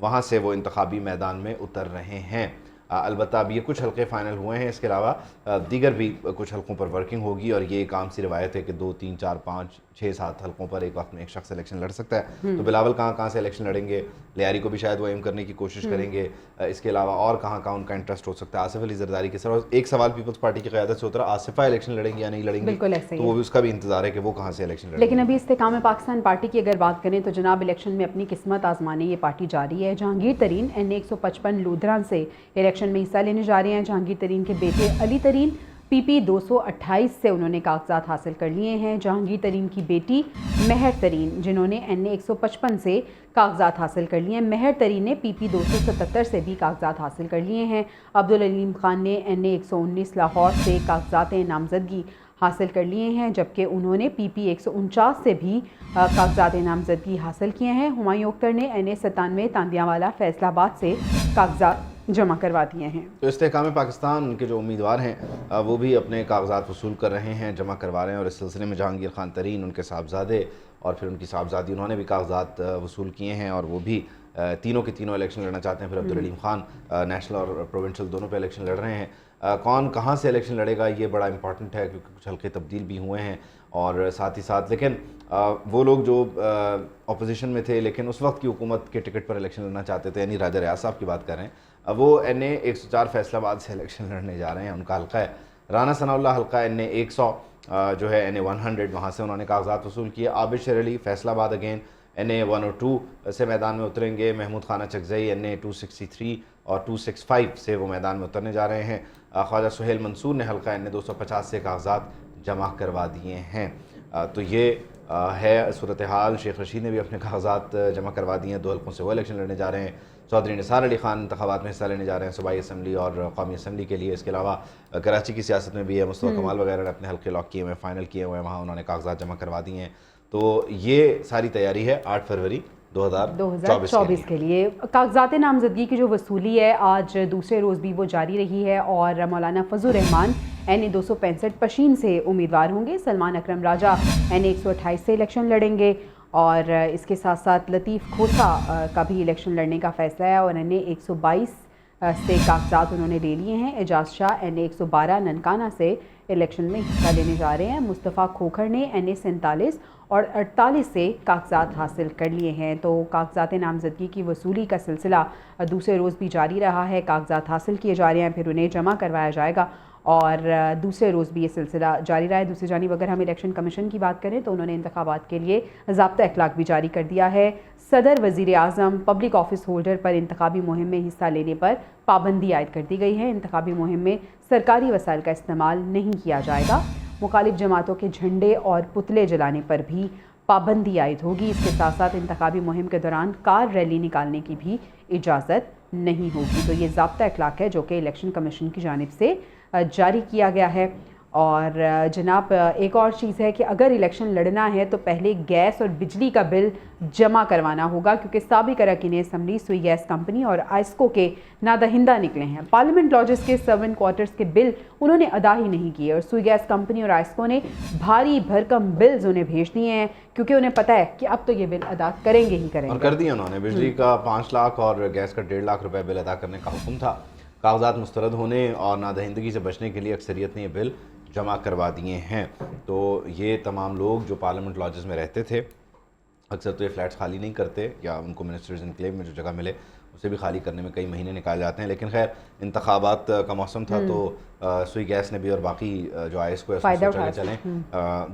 وہاں سے وہ انتخابی میدان میں اتر رہے ہیں. البتہ اب یہ کچھ حلقے فائنل ہوئے ہیں, اس کے علاوہ دیگر بھی کچھ حلقوں پر ورکنگ ہوگی, اور یہ ایک عام سی روایت ہے کہ 2 3 4 5 6 7 حلقوں پر ایک وقت میں ایک شخص الیکشن لڑ سکتا ہے. تو بلاول کہاں سے الیکشن لڑیں گے, لیاری کو بھی شاید وہ ایم کرنے کی کوشش کریں گے, اس کے علاوہ اور کہاں ان کا انٹرسٹ ہو سکتا ہے. آصف علی زرداری کے سر ایک سوال پیپلز پارٹی کی قیادت سے ہوتا ہے, آصفہ الیکشن لڑیں گے یا نہیں لڑیں گے, تو وہ بھی اس کا بھی انتظار ہے کہ وہ کہاں سے الیکشن لڑیں گے. لیکن ابھی استحکام پاکستان پارٹی کی اگر بات کریں تو جناب الیکشن میں اپنی قسمت آزمانے یہ پارٹی جاری ہے. جہانگیر ترین NA155 لودھران سے الیکشن میں حصہ لینے جا رہے ہیں. جہانگیر ترین کے بیٹے علی ترین PP 228 سے انہوں نے کاغذات حاصل کر لیے ہیں. جہانگیر ترین کی بیٹی مہر ترین جنہوں نے NA155 سے کاغذات حاصل کر لیے ہیں. مہر ترین نے PP 277 سے بھی کاغذات حاصل کر لیے ہیں. عبدالعلیم خان نے NA119 لاہور سے کاغذات نامزدگی حاصل کر لیے ہیں, جبکہ انہوں نے PP 149 سے بھی کاغذات نامزدگی حاصل کیے ہیں. ہمایوں اختر نے NA97 تاندیاں والا فیصل آباد سے کاغذات جمع کروا دیے ہیں. تو استحکام پاکستان کے جو امیدوار ہیں وہ بھی اپنے کاغذات وصول کر رہے ہیں, جمع کروا رہے ہیں, اور اس سلسلے میں جہانگیر خان ترین, ان کے صاحبزادے اور پھر ان کی صاحبزادی, انہوں نے بھی کاغذات وصول کیے ہیں, اور وہ بھی تینوں کے تینوں الیکشن لڑنا چاہتے ہیں. پھر عبدالعلیم خان نیشنل اور پروونشل دونوں پہ الیکشن لڑ رہے ہیں. کون کہاں سے الیکشن لڑے گا یہ بڑا امپورٹنٹ ہے, کیونکہ کچھ حلقے تبدیل بھی ہوئے ہیں, اور ساتھ ہی ساتھ لیکن وہ لوگ جو اپوزیشن میں تھے لیکن اس وقت کی حکومت کے ٹکٹ پر الیکشن لڑنا چاہتے تھے, یعنی راجہ ریاض صاحب کی بات کر رہے ہیں, وہ NA104 فیصل آباد سے الیکشن لڑنے جا رہے ہیں. ان کا حلقہ ہے رانا ثناء اللہ حلقہ NA100 جو ہے NA100, وہاں سے انہوں نے کاغذات وصول کیے. عابد شیر علی فیصل آباد اگین NA102 سے میدان میں اتریں گے. محمود خانہ چکزئی NA263 اور 265 سے وہ میدان میں اترنے جا رہے ہیں. خواجہ سہیل منصور نے حلقہ NA250 سے کاغذات جمع کروا دیے ہیں. تو یہ ہے صورتحال. شیخ رشید نے بھی اپنے کاغذات جمع کروا دیے ہیں, 2 حلقوں سے وہ الیکشن لڑنے جا رہے ہیں. چودھری نثار علی خان انتخابات میں حصہ لینے جا رہے ہیں صوبائی اسمبلی اور قومی اسمبلی کے لیے. اس کے علاوہ کراچی کی سیاست میں بھی ہے, مصطفیٰ کمال وغیرہ نے اپنے حلقے لاک کیے ہوئے ہیں, فائنل کیے ہوئے ہیں, وہاں انہوں نے کاغذات جمع کروا دیے ہیں. تو یہ ساری تیاری ہے 8 فروری 2024 کے لیے. کاغذات نامزدگی کی جو وصولی ہے آج دوسرے روز بھی وہ جاری رہی ہے, اور مولانا فضل الرحمان NA265 پشین سے امیدوار ہوں گے. سلمان اکرم راجہ NA128 سے الیکشن لڑیں گے, اور اس کے ساتھ ساتھ لطیف کھوسا کا بھی الیکشن لڑنے کا فیصلہ ہے, اور NA122 سے کاغذات انہوں نے لے لیے ہیں. اعجاز شاہ NA112 ننکانہ سے الیکشن میں حصہ لینے جا رہے ہیں. مصطفیٰ کھوکھر نے NA47 اور 48 سے کاغذات حاصل کر لیے ہیں. تو کاغذات نامزدگی کی وصولی کا سلسلہ دوسرے روز بھی جاری رہا ہے. کاغذات حاصل کیے جا رہے ہیں, پھر انہیں جمع کروایا جائے گا, اور دوسرے روز بھی یہ سلسلہ جاری رہا ہے. دوسری جانب اگر ہم الیکشن کمیشن کی بات کریں تو انہوں نے انتخابات کے لیے ضابطہ اخلاق بھی جاری کر دیا ہے. صدر, وزیر اعظم, پبلک آفس ہولڈر پر انتخابی مہم میں حصہ لینے پر پابندی عائد کر دی گئی ہے. انتخابی مہم میں سرکاری وسائل کا استعمال نہیں کیا جائے گا. مخالف جماعتوں کے جھنڈے اور پتلے جلانے پر بھی پابندی عائد ہوگی. اس کے ساتھ ساتھ انتخابی مہم کے دوران کار ریلی نکالنے کی بھی اجازت نہیں ہوگی. تو یہ ضابطہ اخلاق ہے جو کہ الیکشن کمیشن کی جانب سے جاری کیا گیا ہے. اور جناب ایک اور چیز ہے کہ اگر الیکشن لڑنا ہے تو پہلے گیس اور بجلی کا بل جمع کروانا ہوگا, کیونکہ سابق اراکین اسمبلی سوئی گیس کمپنی اور آئسکو کے نادہندہ نکلے ہیں. پارلیمنٹ لاجز کے سرونٹ کوارٹرز کے بل انہوں نے ادا ہی نہیں کیے, اور سوئی گیس کمپنی اور آئسکو نے بھاری بھرکم بلز انہیں بھیج دیے ہیں, کیونکہ انہیں پتہ ہے کہ اب تو یہ بل ادا کریں گے ہی کریں گے. اور کر دیا انہوں نے. بجلی کا 5 لاکھ اور گیس کا 1.5 لاکھ روپے بل ادا کرنے کا حکم تھا. کاغذات مسترد ہونے اور نادہندگی سے بچنے کے لیے اکثریت نے یہ بل جمع کروا دیے ہیں. تو یہ تمام لوگ جو پارلیمنٹ لاجز میں رہتے تھے, اکثر تو یہ فلیٹس خالی نہیں کرتے, یا ان کو منسٹرز انکلیو میں جو جگہ ملے اسے بھی خالی کرنے میں کئی مہینے نکال جاتے ہیں. لیکن خیر انتخابات کا موسم تھا تو سوئی گیس نے بھی اور باقی جو آئس کو سوچا کہ چلیں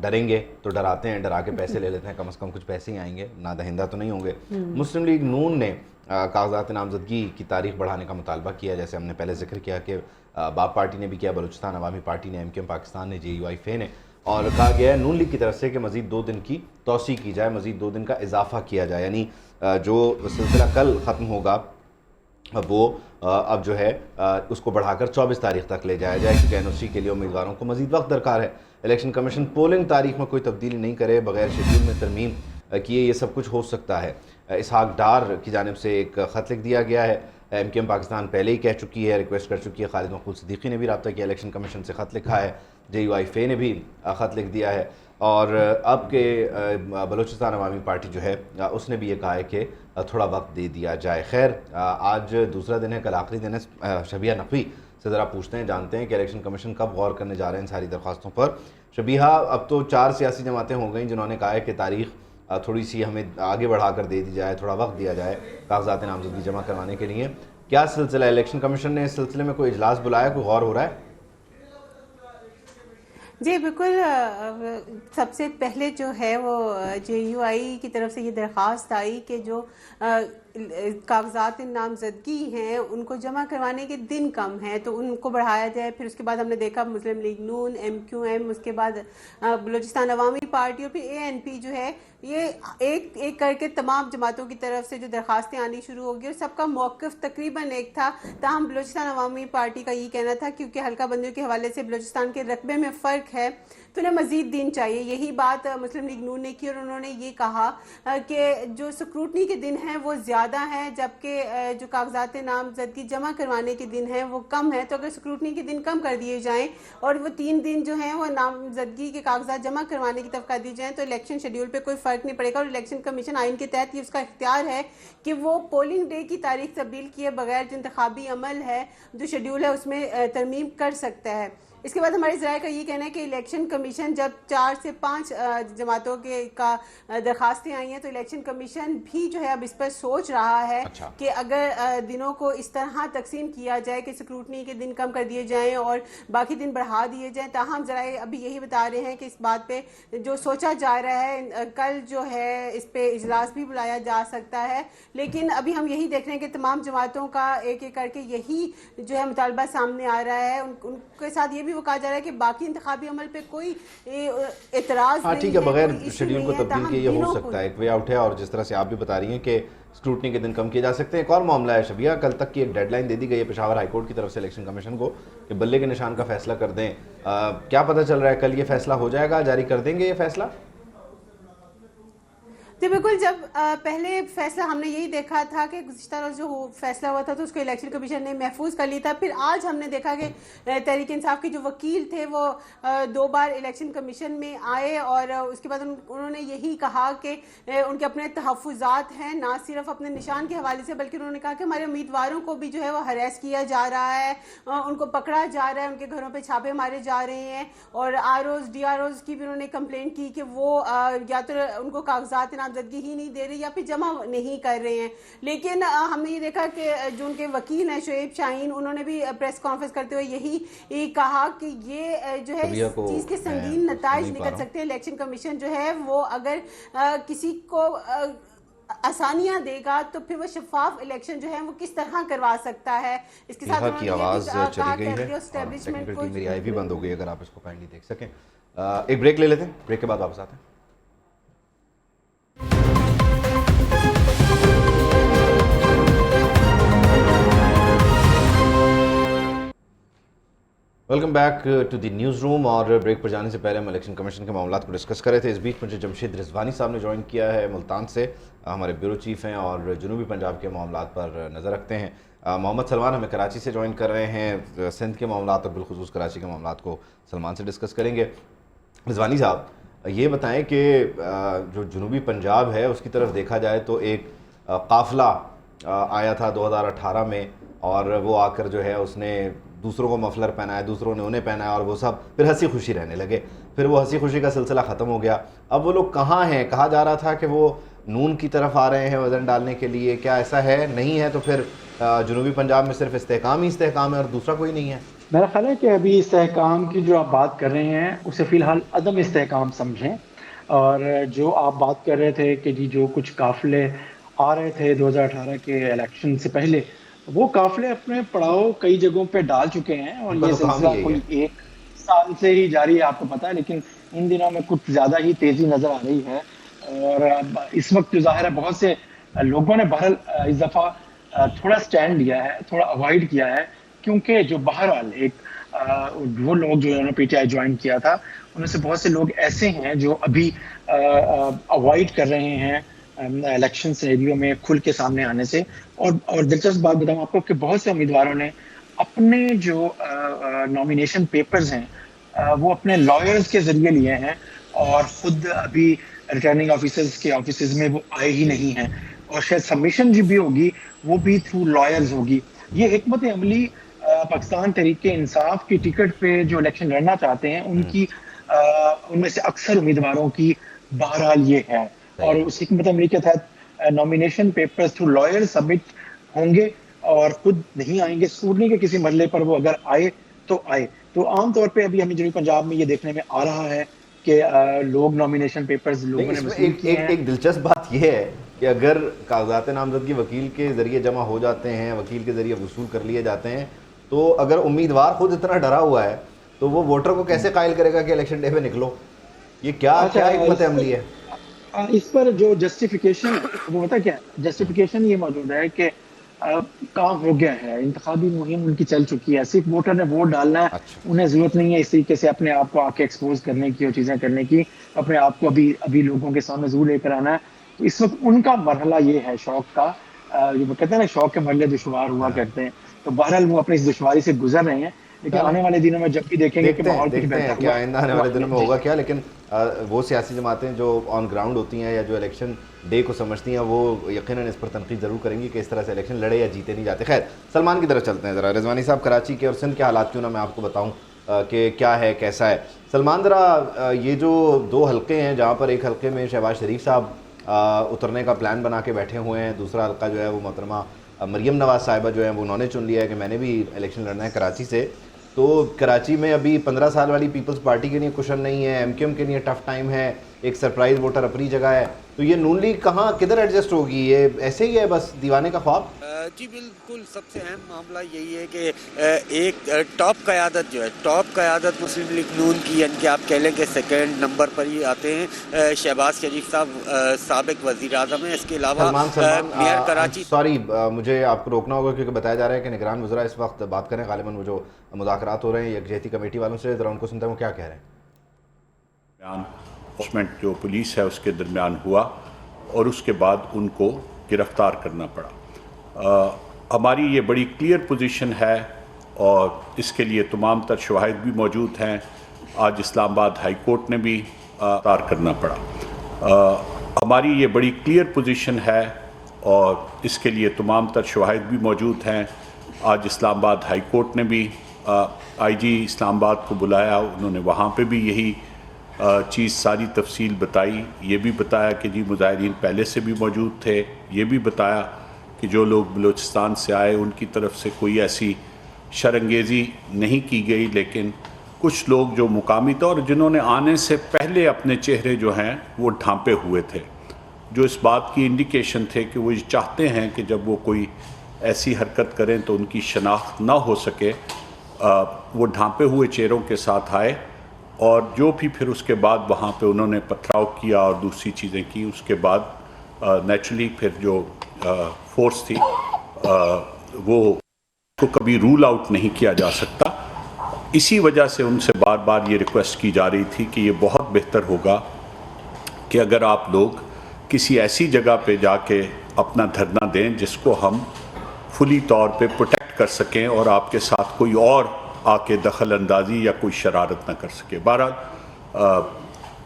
ڈریں گے تو ڈراتے ہیں, ڈرا کے پیسے لے لیتے ہیں, کم از کم کچھ پیسے ہی آئیں گے, نادہندہ تو نہیں ہوں گے. مسلم لیگ نون نے کاغذات نامزدگی کی تاریخ بڑھانے کا مطالبہ کیا, جیسے ہم نے پہلے ذکر کیا کہ باب پارٹی نے بھی کیا, بلوچستان عوامی پارٹی نے, MKM پاکستان نے, JUI نے, اور کہا گیا ہے نون لیگ کی طرف سے کہ مزید 2 دن کی توسیع کی جائے, مزید 2 دن کا اضافہ کیا جائے. یعنی جو سلسلہ کل ختم ہوگا وہ اب جو ہے اس کو بڑھا کر 24 تاریخ تک لے جایا جائے, کیونکہ NOC کے لیے امیدواروں کو مزید وقت درکار ہے. الیکشن کمیشن پولنگ تاریخ میں کوئی تبدیلی نہیں کرے, بغیر شیڈول میں ترمیم کیے یہ سب کچھ ہو سکتا ہے. اسحاق ڈار کی جانب سے ایک خط لکھ دیا گیا ہے. MKM پاکستان پہلے ہی کہہ چکی ہے, ریکویسٹ کر چکی ہے. خالد مقبول صدیقی نے بھی رابطہ کیا, الیکشن کمیشن سے خط لکھا ہے. JUI نے بھی خط لکھ دیا ہے. اور اب کہ بلوچستان عوامی پارٹی جو ہے اس نے بھی یہ کہا ہے کہ تھوڑا وقت دے دیا جائے. خیر آج دوسرا دن ہے, کل آخری دن ہے. شبیہہ نقوی سے ذرا پوچھتے ہیں, جانتے ہیں کہ الیکشن کمیشن کب غور کرنے جا رہے ہیں ان ساری درخواستوں پر. شبیہہ, اب تو 4 سیاسی جماعتیں ہو گئیں جنہوں نے کہا ہے کہ تاریخ تھوڑی سی ہمیں آگے بڑھا کر دے دی جائے, تھوڑا وقت دیا جائے کاغذات نامزدگی جمع کروانے کے لیے. کیا سلسلہ ہے؟ الیکشن کمیشن نے اس سلسلے میں کوئی اجلاس بلایا, کوئی غور ہو رہا ہے؟ جی بالکل. سب سے پہلے جو ہے وہ JUI کی طرف سے یہ درخواست آئی کہ جو کاغذات نامزدگی ہیں ان کو جمع کروانے کے دن کم ہیں تو ان کو بڑھایا جائے. پھر اس کے بعد ہم نے دیکھا مسلم لیگ نون, MQM, اس کے بعد بلوچستان عوامی پارٹی اور پھر ANP جو ہے, یہ ایک ایک کر کے تمام جماعتوں کی طرف سے جو درخواستیں آنی شروع ہو گئی اور سب کا موقف تقریباً ایک تھا. تاہم بلوچستان عوامی پارٹی کا یہ کہنا تھا کیونکہ حلقہ بندیوں کے حوالے سے بلوچستان کے رقبے میں فرق ہے تو انہیں مزید دن چاہیے. یہی بات مسلم لیگ نون نے کی اور انہوں نے یہ کہا کہ جو سکروٹنی کے دن ہیں وہ زیادہ ہیں جبکہ جو کاغذات نامزدگی جمع کروانے کے دن ہیں وہ کم ہیں. تو اگر سکروٹنی کے دن کم کر دیے جائیں اور وہ 3 دن جو ہیں وہ نامزدگی کے کاغذات جمع کروانے کی طرف کر دی جائیں تو الیکشن شیڈیول پہ کوئی فرق نہیں پڑے گا. اور الیکشن کمیشن آئین کے تحت یہ اس کا اختیار ہے کہ وہ پولنگ ڈے کی تاریخ تبدیل کیے بغیر جو انتخابی عمل ہے, جو شیڈیول ہے, اس میں ترمیم کر سکتا ہے. اس کے بعد ہمارے ذرائع کا یہ کہنا ہے کہ الیکشن کمیشن جب 4 سے 5 جماعتوں کے کا درخواستیں آئی ہیں تو الیکشن کمیشن بھی جو ہے اب اس پر سوچ رہا ہے کہ اگر دنوں کو اس طرح تقسیم کیا جائے کہ سکروٹنی کے دن کم کر دیے جائیں اور باقی دن بڑھا دیے جائیں. تاہم ذرائع ابھی یہی بتا رہے ہیں کہ اس بات پہ جو سوچا جا رہا ہے, کل جو ہے اس پہ اجلاس بھی بلایا جا سکتا ہے. لیکن ابھی ہم یہی دیکھ رہے ہیں کہ تمام جماعتوں کا ایک ایک کر کے یہی جو ہے مطالبہ سامنے آ رہا ہے. ان کے ساتھ یہ بھی وہ کہا جا رہا ہے کہ باقی انتخابی عمل پہ کوئی اعتراض نہیں ہے. ٹھیک ہے, بغیر شیڈیول کو تبدیل کیے یہ ہو سکتا ہے, ایک وے آؤٹ ہے. اور جس طرح سے آپ بھی بتا رہی ہیں کہ اسکروٹنی کے دن کم کیے جا سکتے ہیں. ایک اور معاملہ ہے شبیہہ, کل تک کی ایک ڈیڈ لائن دے دی گئی ہے پشاور ہائی کورٹ کی طرف سے الیکشن کمیشن کو کہ بلے کے نشان کا فیصلہ کر دیں. کیا پتہ چل رہا ہے, کل یہ فیصلہ ہو جائے گا, جاری کر دیں گے یہ فیصلہ؟ جی بالکل. جب پہلے فیصلہ ہم نے یہی دیکھا تھا کہ گزشتہ روز جو فیصلہ ہوا تھا تو اس کو الیکشن کمیشن نے محفوظ کر لی تھا. پھر آج ہم نے دیکھا کہ تحریک انصاف کے جو وکیل تھے وہ 2 بار الیکشن کمیشن میں آئے اور اس کے بعد انہوں نے یہی کہا کہ ان کے اپنے تحفظات ہیں, نہ صرف اپنے نشان کے حوالے سے بلکہ انہوں نے کہا کہ ہمارے امیدواروں کو بھی جو ہے وہ ہراس کیا جا رہا ہے, ان کو پکڑا جا رہا ہے, ان کے گھروں پہ چھاپے مارے جا رہے ہیں. اور ROs DROs کی بھی انہوں نے کمپلینٹ کی کہ وہ یا تو ان کو کاغذات نامزدگی ہی نہیں دے رہے یا پھر جمع نہیں کر رہے ہیں. لیکن ہم نے یہ دیکھا کہ جو ان کے وکیل ہیں شعیب شاہین, انہوں نے بھی پریس کانفرنس کرتے ہوئے یہی کہا کہ یہ جو ہے اس چیز کے سنگین نتائج نکل سکتے ہیں. الیکشن کمیشن جو ہے وہ اگر کسی کو آسانیاں دے گا تو پھر وہ شفاف الیکشن جو ہے وہ کس طرح کروا سکتا ہے. اس کے ساتھ کی آواز چلی گئی ہے اور ٹیکنیکل ٹیم میری آئی بھی بند ہو گئی, اگر آپ اس کو کائنڈلی دیکھ سکیں. ایک بریک لے لیتے ہیں, بریک کے بعد واپس آتے ہیں. Welcome back to the news room. اور بریک پر جانے سے پہلے ہم الیکشن کمیشن کے معاملات کو ڈسکس کر رہے تھے. اس بیچ مجھے جمشید رضوانی صاحب نے جوائن کیا ہے ملتان سے, ہمارے بیورو چیف ہیں اور جنوبی پنجاب کے معاملات پر نظر رکھتے ہیں. محمد سلمان ہمیں کراچی سے جوائن کر رہے ہیں, سندھ کے معاملات اور بالخصوص کراچی کے معاملات کو سلمان سے ڈسکس کریں گے. رضوانی صاحب یہ بتائیں کہ جو جنوبی پنجاب ہے اس کی طرف دیکھا جائے تو ایک قافلہ آیا تھا 2018 میں اور وہ آ کر جو ہے اس نے دوسروں کو مفلر پہنایا, دوسروں نے انہیں پہنایا اور وہ سب پھر ہنسی خوشی رہنے لگے. پھر وہ ہنسی خوشی کا سلسلہ ختم ہو گیا. اب وہ لوگ کہاں ہیں؟ کہا جا رہا تھا کہ وہ نون کی طرف آ رہے ہیں وزن ڈالنے کے لیے. کیا ایسا ہے؟ نہیں ہے تو پھر جنوبی پنجاب میں صرف استحکام ہی استحکام ہے اور دوسرا کوئی نہیں ہے. میرا خیال ہے کہ ابھی استحکام کی جو آپ بات کر رہے ہیں اسے فی الحال عدم استحکام سمجھیں. اور جو آپ بات کر رہے تھے کہ جی جو کچھ قافلے آ رہے تھے 2018 کے الیکشن سے پہلے, وہ قافلے اپنے پڑاؤ کئی جگہوں پہ ڈال چکے ہیں اور یہ سلسلہ کوئی 1 سال سے ہی جاری ہے, آپ کو پتا ہے. لیکن ان دنوں میں کچھ زیادہ ہی تیزی نظر آ رہی ہے اور اس وقت جو ظاہر ہے بہت سے لوگوں نے بہرحال اس دفعہ تھوڑا سٹینڈ لیا ہے, تھوڑا اوائڈ کیا ہے, کیونکہ جو بہرحال ایک وہ لوگ جو انہوں نے PTI جوائن کیا تھا ان میں سے بہت سے لوگ ایسے ہیں جو ابھی اوائڈ کر رہے ہیں الیکشن سینیریو میں کھل کے سامنے آنے سے. اور دلچسپ بات بتاؤں آپ کو کہ بہت سے امیدواروں نے اپنے جو نامینیشن پیپرز ہیں وہ اپنے لائرز کے ذریعے لیے ہیں اور خود ابھی ریٹرننگ آفیسرز کے آفیسز میں وہ آئے ہی نہیں ہیں, اور شاید سبمیشن جو بھی ہوگی وہ بھی تھرو لائرز ہوگی. یہ حکمت عملی پاکستان تحریک انصاف کی ٹکٹ پہ جو الیکشن لڑنا چاہتے ہیں ان میں سے اکثر امیدواروں کی بہرحال یہ ہے. اور اس حکمت عملی کے تحت nomination papers through lawyer submit ہوں گے, اور خود نہیں آئیں گے اسکروٹنی کے کسی مرحلے پر. وہ اگر آئے تو آئے. تو عام طور پہ ابھی ہمیں جنوبی پنجاب میں یہ دیکھنے میں آ رہا ہے کہ لوگ نامینیشن پیپرز لوگوں نے وصول کیے ہیں. ایک دلچسپ بات یہ ہے کہ اگر کاغذات نامزدگی وکیل کے ذریعے جمع ہو جاتے ہیں, وکیل کے ذریعے وصول کر لیے جاتے ہیں, تو اگر امیدوار خود اتنا ڈرا ہوا ہے تو وہ ووٹر کو کیسے قائل کرے گا کہ الیکشن ڈے پہ نکلو؟ یہ کیا حکمت عملی ہے؟ اس پر جو جسٹیفیکیشن وہ بتا کیا جسٹیفیکیشن یہ موجود ہے کہ کام ہو گیا ہے, انتخابی مہم ان کی چل چکی ہے, صرف ووٹر نے ووٹ ڈالنا ہے. انہیں ضرورت نہیں ہے اس طریقے سے اپنے آپ کو آ کے ایکسپوز کرنے کی اور چیزیں کرنے کی, اپنے آپ کو ابھی لوگوں کے سامنے ضرور لے کر آنا ہے. تو اس وقت ان کا مرحلہ یہ ہے شوق کا, جو کہتے ہیں نا شوق کے مرحلے دشوار ہوا کرتے ہیں, تو بہرحال وہ اپنی اس دشواری سے گزر رہے ہیں. لیکن آنے والے دنوں میں جب بھی دیکھیں گے کہ ماحول کچھ بہتر کیا آئندہ آنے والے دنوں میں ہوگا کیا, لیکن وہ سیاسی جماعتیں جو آن گراؤنڈ ہوتی ہیں یا جو الیکشن ڈے کو سمجھتی ہیں وہ یقیناً اس پر تنقید ضرور کریں گی کہ اس طرح سے الیکشن لڑے یا جیتے نہیں جاتے. خیر, سلمان کی طرف چلتے ہیں ذرا. رضوانی صاحب, کراچی کے اور سندھ کے حالات کیوں نہ میں آپ کو بتاؤں کہ کیا ہے کیسا ہے. سلمان, ذرا یہ جو دو حلقے ہیں جہاں پر ایک حلقے میں شہباز شریف صاحب اترنے کا پلان بنا کے بیٹھے ہوئے ہیں, دوسرا حلقہ جو ہے وہ محترمہ مریم نواز صاحبہ جو ہیں وہ انہوں نے چن لیا ہے کہ میں نے بھی الیکشن لڑنا ہے کراچی سے. تو کراچی میں ابھی 15 سال والی پیپلز پارٹی کے لیے کشن نہیں ہے, ایم کیو ایم کے لیے ٹف ٹائم ہے, ایک سرپرائز ووٹر اپنی جگہ ہے. تو یہ نون لیگ کہاں کدھر ایڈجسٹ ہوگی؟ یہ ایسے ہی ہے بس دیوانے کا خواب؟ جی بالکل, سب سے اہم معاملہ یہی ہے کہ ایک ٹاپ قیادت جو ہے, ٹاپ قیادت مسلم لیگ نون کی, یعنی کہ آپ کہہ لیں کہ سیکنڈ نمبر پر ہی آتے ہیں شہباز شریف صاحب, سابق وزیر اعظم ہیں. اس کے علاوہ میئر کراچی. سوری, مجھے آپ کو روکنا ہوگا کیونکہ بتایا جا رہا ہے کہ نگران وزراء اس وقت بات کریں. غالباً وہ جو مذاکرات ہو رہے ہیں یکجہتی کمیٹی والوں سے, ذرا ان کو سنتے ہیں وہ کیا کہہ رہے ہیں. انفورسمنٹ جو پولیس ہے اس کے درمیان ہوا اور اس کے بعد ان کو گرفتار کرنا پڑا. ہماری یہ بڑی کلیئر پوزیشن ہے اور اس کے لیے تمام تر شواہد بھی موجود ہیں. آج اسلام آباد ہائی کورٹ نے بھی گرفتار کرنا پڑا. ہماری یہ بڑی کلیئر پوزیشن ہے اور اس کے لیے تمام تر شواہد بھی موجود ہیں. آج اسلام آباد ہائی کورٹ نے بھی آئی جی اسلام آباد کو بلایا, انہوں نے وہاں پہ بھی یہی چیز ساری تفصیل بتائی. یہ بھی بتایا کہ جی مظاہرین پہلے سے بھی موجود تھے. یہ بھی بتایا کہ جو لوگ بلوچستان سے آئے ان کی طرف سے کوئی ایسی شرانگیزی نہیں کی گئی, لیکن کچھ لوگ جو مقامی تھے اور جنہوں نے آنے سے پہلے اپنے چہرے جو ہیں وہ ڈھانپے ہوئے تھے, جو اس بات کی انڈیکیشن تھے کہ وہ چاہتے ہیں کہ جب وہ کوئی ایسی حرکت کریں تو ان کی شناخت نہ ہو سکے, وہ ڈھانپے ہوئے چہروں کے ساتھ آئے. اور جو بھی پھر اس کے بعد وہاں پہ انہوں نے پتھراؤ کیا اور دوسری چیزیں کی, اس کے بعد نیچرلی پھر جو فورس تھی وہ کو کبھی رول آؤٹ نہیں کیا جا سکتا. اسی وجہ سے ان سے بار بار یہ ریکویسٹ کی جا رہی تھی کہ یہ بہت بہتر ہوگا کہ اگر آپ لوگ کسی ایسی جگہ پہ جا کے اپنا دھرنا دیں جس کو ہم فلی طور پہ پروٹیکٹ کر سکیں اور آپ کے ساتھ کوئی اور آ کے دخل اندازی یا کوئی شرارت نہ کر سکے. بہرحال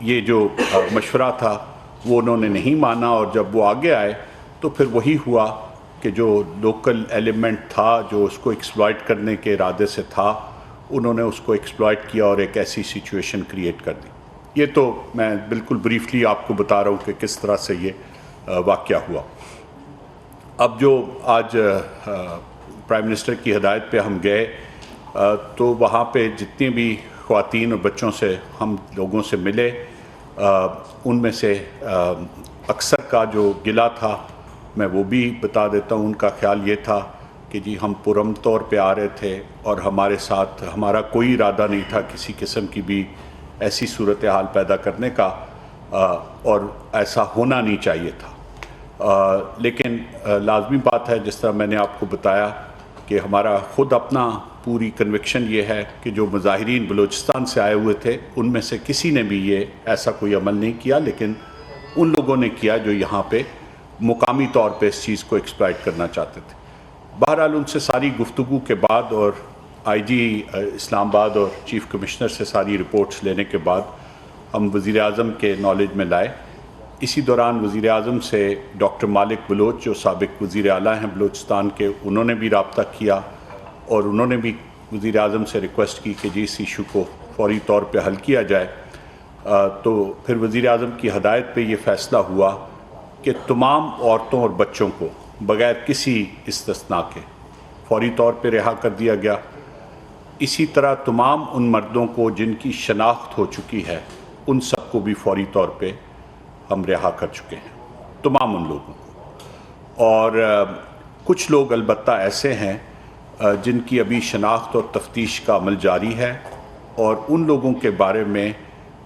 یہ جو مشورہ تھا وہ انہوں نے نہیں مانا, اور جب وہ آگے آئے تو پھر وہی ہوا کہ جو لوکل ایلیمنٹ تھا جو اس کو ایکسپلائٹ کرنے کے ارادے سے تھا, انہوں نے اس کو ایکسپلائٹ کیا اور ایک ایسی سچویشن کریٹ کر دی. یہ تو میں بالکل بریفلی آپ کو بتا رہا ہوں کہ کس طرح سے یہ واقعہ ہوا. اب جو آج پرائم منسٹر کی ہدایت پہ ہم گئے تو وہاں پہ جتنی بھی خواتین اور بچوں سے ہم لوگوں سے ملے, ان میں سے اکثر کا جو گلہ تھا میں وہ بھی بتا دیتا ہوں. ان کا خیال یہ تھا کہ جی ہم پرامن طور پہ آ رہے تھے اور ہمارے ساتھ ہمارا کوئی ارادہ نہیں تھا کسی قسم کی بھی ایسی صورتحال پیدا کرنے کا, اور ایسا ہونا نہیں چاہیے تھا. لیکن لازمی بات ہے جس طرح میں نے آپ کو بتایا کہ ہمارا خود اپنا پوری کنوکشن یہ ہے کہ جو مظاہرین بلوچستان سے آئے ہوئے تھے ان میں سے کسی نے بھی یہ ایسا کوئی عمل نہیں کیا, لیکن ان لوگوں نے کیا جو یہاں پہ مقامی طور پہ اس چیز کو ایکسپلائٹ کرنا چاہتے تھے. بہرحال ان سے ساری گفتگو کے بعد اور آئی جی اسلام آباد اور چیف کمشنر سے ساری رپورٹس لینے کے بعد ہم وزیر اعظم کے نالج میں لائے. اسی دوران وزیر اعظم سے ڈاکٹر مالک بلوچ جو سابق وزیر اعلیٰ ہیں بلوچستان کے, انہوں نے بھی رابطہ کیا اور انہوں نے بھی وزیر اعظم سے ریکویسٹ کی کہ جی اس ایشو کو فوری طور پہ حل کیا جائے. تو پھر وزیر اعظم کی ہدایت پہ یہ فیصلہ ہوا کہ تمام عورتوں اور بچوں کو بغیر کسی استثناء کے فوری طور پہ رہا کر دیا گیا. اسی طرح تمام ان مردوں کو جن کی شناخت ہو چکی ہے ان سب کو بھی فوری طور پہ ہم رہا کر چکے ہیں, تمام ان لوگوں کو. اور کچھ لوگ البتہ ایسے ہیں جن کی ابھی شناخت اور تفتیش کا عمل جاری ہے, اور ان لوگوں کے بارے میں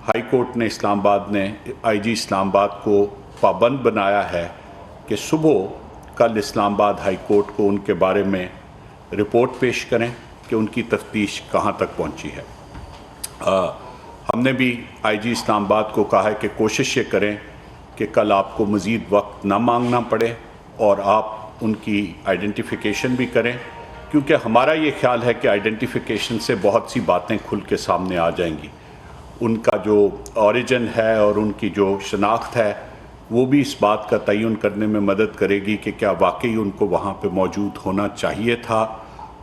ہائی کورٹ نے اسلام آباد نے آئی جی اسلام آباد کو پابند بنایا ہے کہ صبح کل اسلام آباد ہائی کورٹ کو ان کے بارے میں رپورٹ پیش کریں کہ ان کی تفتیش کہاں تک پہنچی ہے. ہم نے بھی آئی جی اسلام آباد کو کہا ہے کہ کوشش یہ کریں کہ کل آپ کو مزید وقت نہ مانگنا پڑے اور آپ ان کی آئیڈینٹیفیکیشن بھی کریں, کیونکہ ہمارا یہ خیال ہے کہ آئیڈینٹیفیکیشن سے بہت سی باتیں کھل کے سامنے آ جائیں گی. ان کا جو اوریجن ہے اور ان کی جو شناخت ہے وہ بھی اس بات کا تعین کرنے میں مدد کرے گی کہ کیا واقعی ان کو وہاں پہ موجود ہونا چاہیے تھا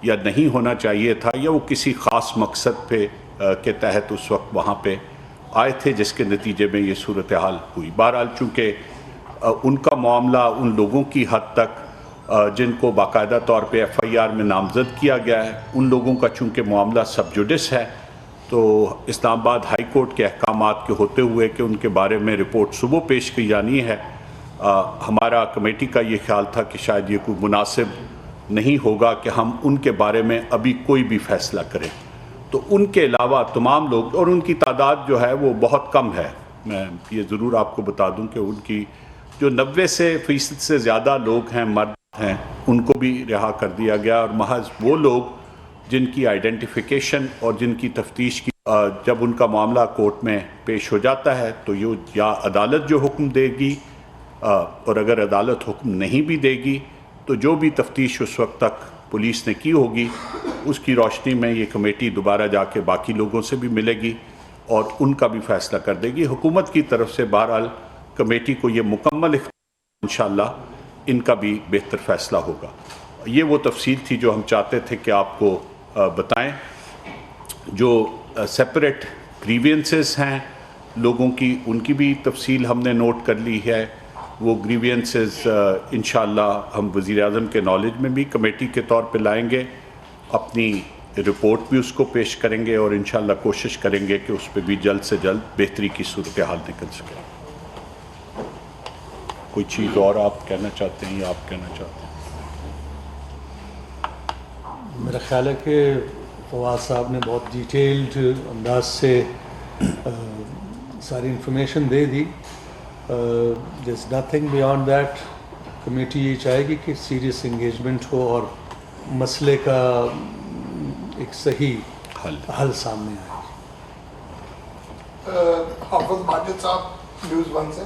یا نہیں ہونا چاہیے تھا, یا وہ کسی خاص مقصد پہ کے تحت اس وقت وہاں پہ آئے تھے جس کے نتیجے میں یہ صورتحال ہوئی. بہرحال چونکہ ان کا معاملہ ان لوگوں کی حد تک جن کو باقاعدہ طور پہ ایف آئی آر میں نامزد کیا گیا ہے, ان لوگوں کا چونکہ معاملہ سب جوڈس ہے, تو اسلام آباد ہائی کورٹ کے احکامات کے ہوتے ہوئے کہ ان کے بارے میں رپورٹ صبح پیش کی جانی ہے, ہمارا کمیٹی کا یہ خیال تھا کہ شاید یہ کوئی مناسب نہیں ہوگا کہ ہم ان کے بارے میں ابھی کوئی بھی فیصلہ کریں. تو ان کے علاوہ تمام لوگ, اور ان کی تعداد جو ہے وہ بہت کم ہے, میں یہ ضرور آپ کو بتا دوں کہ ان کی جو 90% سے زیادہ لوگ ہیں مرد ہیں ان کو بھی رہا کر دیا گیا, اور محض وہ لوگ جن کی آئیڈینٹیفیکیشن اور جن کی تفتیش کی جب ان کا معاملہ کورٹ میں پیش ہو جاتا ہے تو یہ یا عدالت جو حکم دے گی, اور اگر عدالت حکم نہیں بھی دے گی تو جو بھی تفتیش اس وقت تک پولیس نے کی ہوگی اس کی روشنی میں یہ کمیٹی دوبارہ جا کے باقی لوگوں سے بھی ملے گی اور ان کا بھی فیصلہ کر دے گی. حکومت کی طرف سے بہرحال کمیٹی کو یہ مکمل انشاءاللہ ان کا بھی بہتر فیصلہ ہوگا. یہ وہ تفصیل تھی جو ہم چاہتے تھے کہ آپ کو بتائیں. جو سیپریٹ گریوینسز ہیں لوگوں کی, ان کی بھی تفصیل ہم نے نوٹ کر لی ہے. وہ گریوینسز انشاءاللہ ہم وزیر اعظم کے نالج میں بھی کمیٹی کے طور پہ لائیں گے, اپنی رپورٹ بھی اس کو پیش کریں گے, اور انشاءاللہ کوشش کریں گے کہ اس پہ بھی جلد سے جلد بہتری کی صورتحال نکل سکے. کوئی چیز اور آپ کہنا چاہتے ہیں یا آپ کہنا چاہتے ہیں؟ میرا خیال ہے کہ فواد صاحب نے بہت ڈیٹیلڈ انداز سے ساری information they the. there's nothing beyond that. Committee یہ چاہے گی کہ سیریس انگیجمنٹ ہو اور مسئلے کا ایک صحیح حل سامنے آئے. حافظ ماجد صاحب نیوز 1 سے.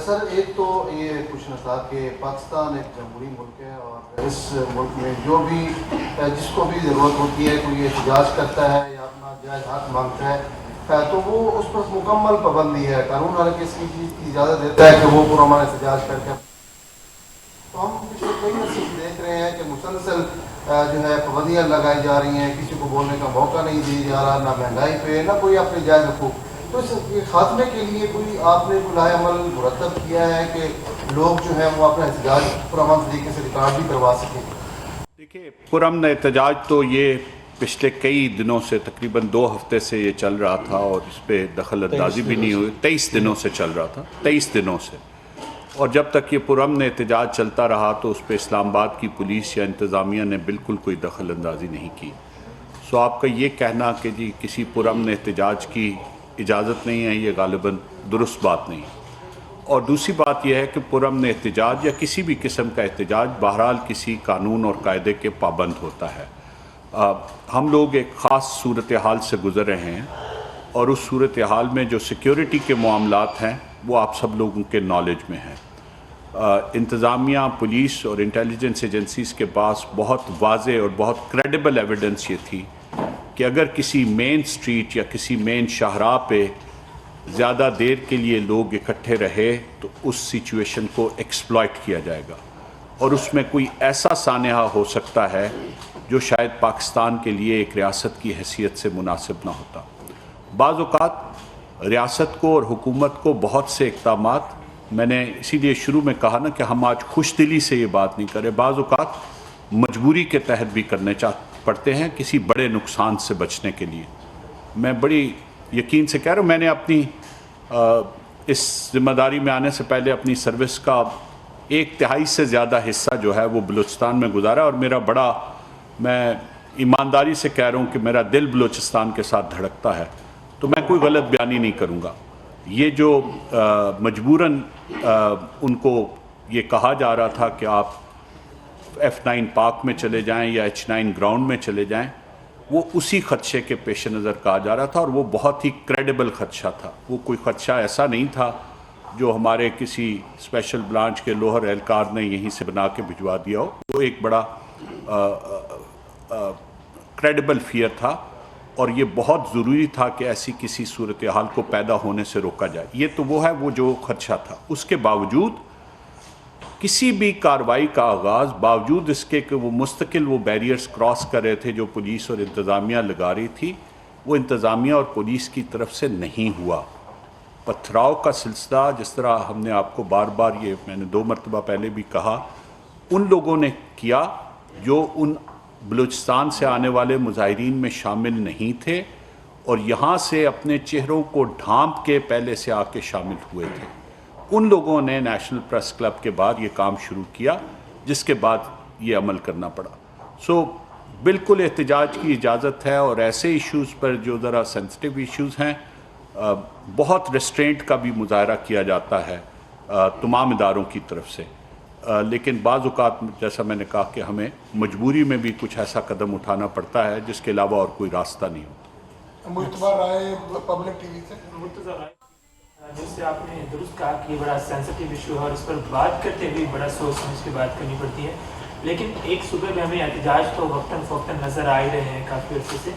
سر ایک تو یہ پوچھنا تھا کہ پاکستان ایک جمہوری ملک ہے اور اس ملک میں جو بھی جس کو بھی ضرورت ہوتی ہے کوئی احتجاج کرتا ہے یا اپنا جائز حق مانگتا ہے تو وہ اس پر مکمل پابندی ہے. قانون حالانکہ اس کی اجازت دیتا ہے کہ وہ پرامن احتجاج کر کے. تو ہم پچھلے کئی عرصے سے دیکھ رہے ہیں کہ مسلسل جو ہے پابندیاں لگائی جا رہی ہیں, کسی کو بولنے کا موقع نہیں دیا جا رہا, نہ مہنگائی پہ نہ کوئی اپنے جائز حقوق. تو اس خاتمے کے لیے کوئی آپ نے کوئی لائحہ عمل مرتب کیا ہے کہ لوگ جو ہیں وہ اپنا احتجاج پرامن طریقے سے ریکارڈ بھی کروا سکیں؟ دیکھیے پرامن احتجاج تو یہ پچھلے کئی دنوں سے تقریباً 2 ہفتے سے یہ چل رہا تھا اور اس پہ دخل اندازی بھی نہیں ہوئی. 23 دنوں سے چل رہا تھا, 23 دنوں سے. اور جب تک یہ پرامن احتجاج چلتا رہا تو اس پہ اسلام آباد کی پولیس یا انتظامیہ نے بالکل کوئی دخل اندازی نہیں کی. سو آپ کا یہ کہنا کہ جی کسی پرامن احتجاج کی اجازت نہیں ہے, یہ غالباً درست بات نہیں. اور دوسری بات یہ ہے کہ پرامن احتجاج یا کسی بھی قسم کا احتجاج بہرحال کسی قانون اور قاعدے کے پابند ہوتا ہے. ہم لوگ ایک خاص صورتحال سے گزر رہے ہیں اور اس صورتحال میں جو سیکیورٹی کے معاملات ہیں وہ آپ سب لوگوں کے نالج میں ہیں. انتظامیہ, پولیس اور انٹیلیجنس ایجنسیز کے پاس بہت واضح اور بہت کریڈیبل ایویڈنس یہ تھی کہ اگر کسی مین سٹریٹ یا کسی مین شاہراہ پہ زیادہ دیر کے لیے لوگ اکٹھے رہے تو اس سچویشن کو ایکسپلائٹ کیا جائے گا، اور اس میں کوئی ایسا سانحہ ہو سکتا ہے جو شاید پاکستان کے لیے ایک ریاست کی حیثیت سے مناسب نہ ہوتا۔ بعض اوقات ریاست کو اور حکومت کو بہت سے اقدامات، میں نے اسی لیے شروع میں کہا نا کہ ہم آج خوش دلی سے یہ بات نہیں کریں، بعض اوقات مجبوری کے تحت بھی کرنے پڑتے ہیں کسی بڑے نقصان سے بچنے کے لیے۔ میں بڑی یقین سے کہہ رہا ہوں، میں نے اپنی اس ذمہ داری میں آنے سے پہلے اپنی سروس کا 1/3 سے زیادہ حصہ جو ہے وہ بلوچستان میں گزارا، اور میرا بڑا، میں ایمانداری سے کہہ رہا ہوں کہ میرا دل بلوچستان کے ساتھ دھڑکتا ہے، تو میں کوئی غلط بیانی نہیں کروں گا۔ یہ جو مجبوراً ان کو یہ کہا جا رہا تھا کہ آپ F9 پارک میں چلے جائیں یا H9 گراؤنڈ میں چلے جائیں، وہ اسی خدشے کے پیش نظر کہا جا رہا تھا، اور وہ بہت ہی کریڈیبل خدشہ تھا۔ وہ کوئی خدشہ ایسا نہیں تھا جو ہمارے کسی اسپیشل برانچ کے لوہر اہلکار نے یہیں سے بنا کے بھجوا دیا ہو۔ وہ ایک بڑا کریڈیبل فیئر تھا، اور یہ بہت ضروری تھا کہ ایسی کسی صورتحال کو پیدا ہونے سے روکا جائے۔ یہ تو وہ ہے وہ جو خدشہ تھا۔ اس کے باوجود کسی بھی کارروائی کا آغاز، باوجود اس کے کہ وہ مستقل وہ بیریئرز کراس کر رہے تھے جو پولیس اور انتظامیہ لگا رہی تھی، وہ انتظامیہ اور پولیس کی طرف سے نہیں ہوا۔ پتھراؤ کا سلسلہ، جس طرح ہم نے آپ کو بار بار، یہ میں نے 2 مرتبہ پہلے بھی کہا، ان لوگوں نے کیا جو ان بلوچستان سے آنے والے مظاہرین میں شامل نہیں تھے، اور یہاں سے اپنے چہروں کو ڈھانپ کے پہلے سے آ کے شامل ہوئے تھے۔ ان لوگوں نے نیشنل پریس کلب کے بعد یہ کام شروع کیا، جس کے بعد یہ عمل کرنا پڑا۔ سو بالکل احتجاج کی اجازت ہے، اور ایسے ایشوز پر جو ذرا سینسٹیو ایشوز ہیں، بہت ریسٹرینٹ کا بھی مظاہرہ کیا جاتا ہے تمام اداروں کی طرف سے، لیکن بعض اوقات جیسا میں نے کہا کہ ہمیں مجبوری میں بھی کچھ ایسا قدم اٹھانا پڑتا ہے جس کے علاوہ اور کوئی راستہ نہیں ہوتا۔ مرتضیٰ رائے پبلک ٹی وی سے۔ جس سے آپ نے درست کہا کہ یہ بڑا سینسٹیو ایشو ہے، اور اس پر بات کرتے ہوئے بڑا سوچ سمجھ کے بات کرنی پڑتی ہے، لیکن ایک صوبے میں ہمیں احتجاج تو وقتاً فوقتاً نظر آ ہی رہے ہیں کافی عرصے سے،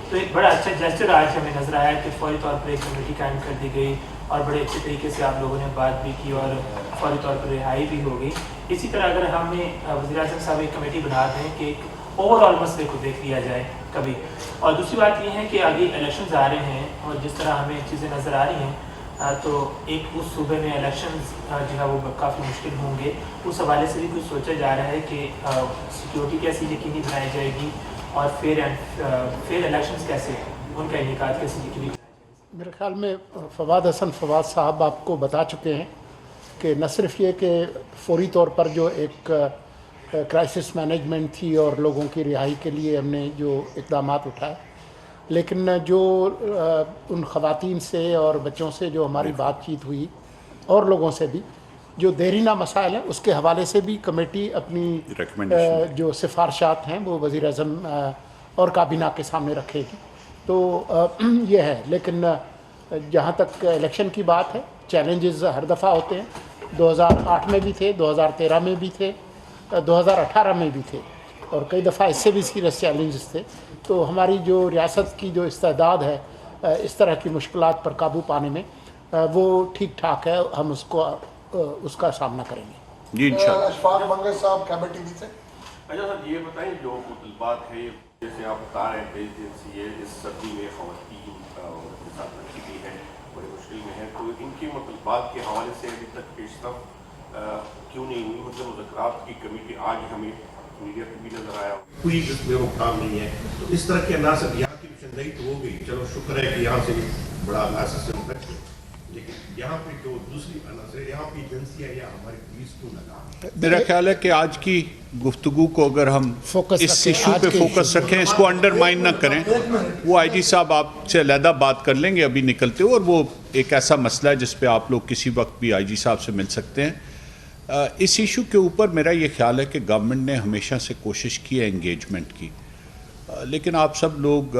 تو ایک بڑا اچھا جسچر آج ہمیں نظر آیا کہ فوری طور پر ایک کمیٹی قائم کر دی گئی، اور بڑے اچھے طریقے سے آپ لوگوں نے بات بھی کی اور فوری طور پر رہائی بھی ہو گئی۔ اسی طرح اگر ہم نے وزیر اعظم صاحب ایک کمیٹی بنا دیں کہ ایک اوور آل مسئلے کو دیکھ لیا جائے کبھی، اور دوسری بات یہ ہے کہ آگے الیکشنز آ رہے ہیں، اور جس طرح ہمیں چیزیں نظر آ رہی ہیں تو ایک اس صوبے میں الیکشنز جو ہے وہ کافی مشکل ہوں گے، اس حوالے سے بھی کچھ سوچا جا رہا ہے کہ سیکیورٹی کیسی یقینی بنائی جائے گی، اور فیئر الیکشنز کیسے، ان کا انعقاد کیسے یقینی بنایا جائے گا۔ میرے خیال میں فواد حسن فواد صاحب آپ کو بتا چکے ہیں کہ نہ صرف یہ کہ فوری طور پر جو ایک کرائسس مینجمنٹ تھی اور لوگوں کی رہائی کے لیے ہم نے جو اقدامات اٹھائے، لیکن جو ان خواتین سے اور بچوں سے جو ہماری بات چیت ہوئی، اور لوگوں سے بھی جو دیرینہ مسائل ہیں، اس کے حوالے سے بھی کمیٹی اپنی جو سفارشات ہیں وہ وزیر اعظم اور کابینہ کے سامنے رکھے گی۔ تو یہ ہے، لیکن جہاں تک الیکشن کی بات ہے، چیلنجز ہر دفعہ ہوتے ہیں، 2008 میں بھی تھے، 2013 میں بھی تھے، 2018 میں بھی تھے، اور کئی دفعہ اس سے بھی سیریس چیلنجز تھے۔ تو ہماری جو ریاست کی جو استعداد ہے اس طرح کی مشکلات پر قابو پانے میں، وہ ٹھیک ٹھاک ہے، ہم اس کا سامنا کریں گے۔ جی انشاءاللہ۔ اشفاق منگر صاحب کیبل ٹی وی سے۔ اچھا صاحب، یہ بتائیں جو مطالبات ہے، جیسے آپ بتا رہے ہیں پریزیڈنسی ہے، اس سردی میں خواتین کے ساتھ رکھی گئی ہے، بڑی مشکل میں ہے، تو ان کے مطالبات کے حوالے سے ابھی تک پیش رفت کیوں نہیں ہوئی؟ مطلب مذاکرات کی کمیٹی آج ہمیں میڈیا پہ بھی نظر آیا کوئی جس میں وہ کام نہیں ہے، تو اس طرح کے عناصر یہاں کی نشاندہی تو ہو گئی، چلو شکر ہے کہ یہاں سے بڑا عناصر سے بچ گئے، لیکن یہاں پہ جو دوسری عناصر یہاں پہ ایجنسیاں یا ہماری پولیس کیوں لگا؟ میرا خیال ہے کہ آج کی گفتگو کو اگر ہم اس ایشو پہ فوکس رکھیں، اس کو انڈرمائن نہ کریں، وہ آئی جی صاحب آپ سے علیحدہ بات کر لیں گے ابھی نکلتے ہو، اور وہ ایک ایسا مسئلہ ہے جس پہ آپ لوگ کسی وقت بھی آئی جی صاحب سے مل سکتے ہیں۔ اس ایشو کے اوپر میرا یہ خیال ہے کہ گورنمنٹ نے ہمیشہ سے کوشش کی ہے انگیجمنٹ کی، لیکن آپ سب لوگ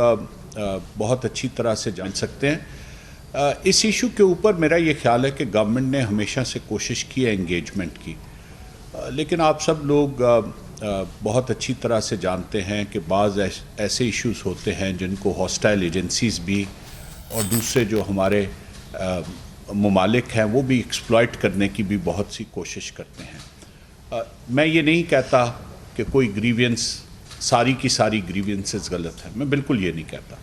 بہت اچھی طرح سے جان سکتے ہیں، اس ایشو کے اوپر میرا یہ خیال ہے کہ گورنمنٹ نے ہمیشہ سے کوشش کی ہے انگیجمنٹ کی، لیکن آپ سب لوگ بہت اچھی طرح سے جانتے ہیں کہ بعض ایسے ایشوز ہوتے ہیں جن کو ہاسٹائل ایجنسیز بھی اور دوسرے جو ہمارے ممالک ہیں وہ بھی ایکسپلائٹ کرنے کی بھی بہت سی کوشش کرتے ہیں. میں یہ نہیں کہتا کہ کوئی گریوینس ساری کی ساری گریوینسز غلط ہیں، میں بالکل یہ نہیں کہتا.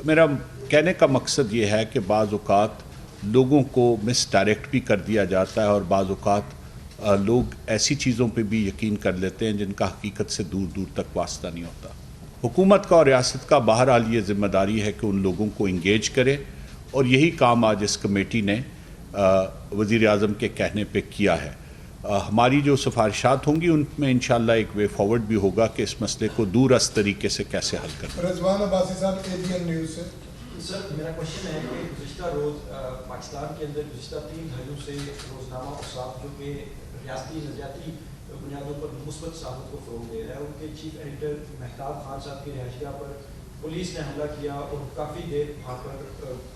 میرا کہنے کا مقصد یہ ہے کہ بعض اوقات لوگوں کو مس ڈائریکٹ بھی کر دیا جاتا ہے اور بعض اوقات لوگ ایسی چیزوں پہ بھی یقین کر لیتے ہیں جن کا حقیقت سے دور دور تک واسطہ نہیں ہوتا. حکومت کا اور ریاست کا بہرحال یہ ذمہ داری ہے کہ ان لوگوں کو انگیج کرے، اور یہی کام آج اس کمیٹی نے وزیر اعظم کے کہنے پہ کیا ہے. ہماری جو سفارشات ہوں گی ان میں انشاءاللہ ایک وے فارورڈ بھی ہوگا کہ اس مسئلے کو دور از طریقے سے کیسے حل کرنا. رضوان عباسی صاحب ABN نیوز سے. سر میرا کوشچن ہے کہ گزشتہ روز پاکستان کے اندر گزشتہ 3 دہائیوں سے روزنامہ اوساف جو کہ ریاستی نظریاتی بنیادوں پر مثبت صحافت کو فروغ دے رہا ہے، ان کے چیف ایڈیٹر مہتاب خان صاحب کی رہائش گاہ پر پولیس نے حملہ کیا اور کافی دیر وہاں پر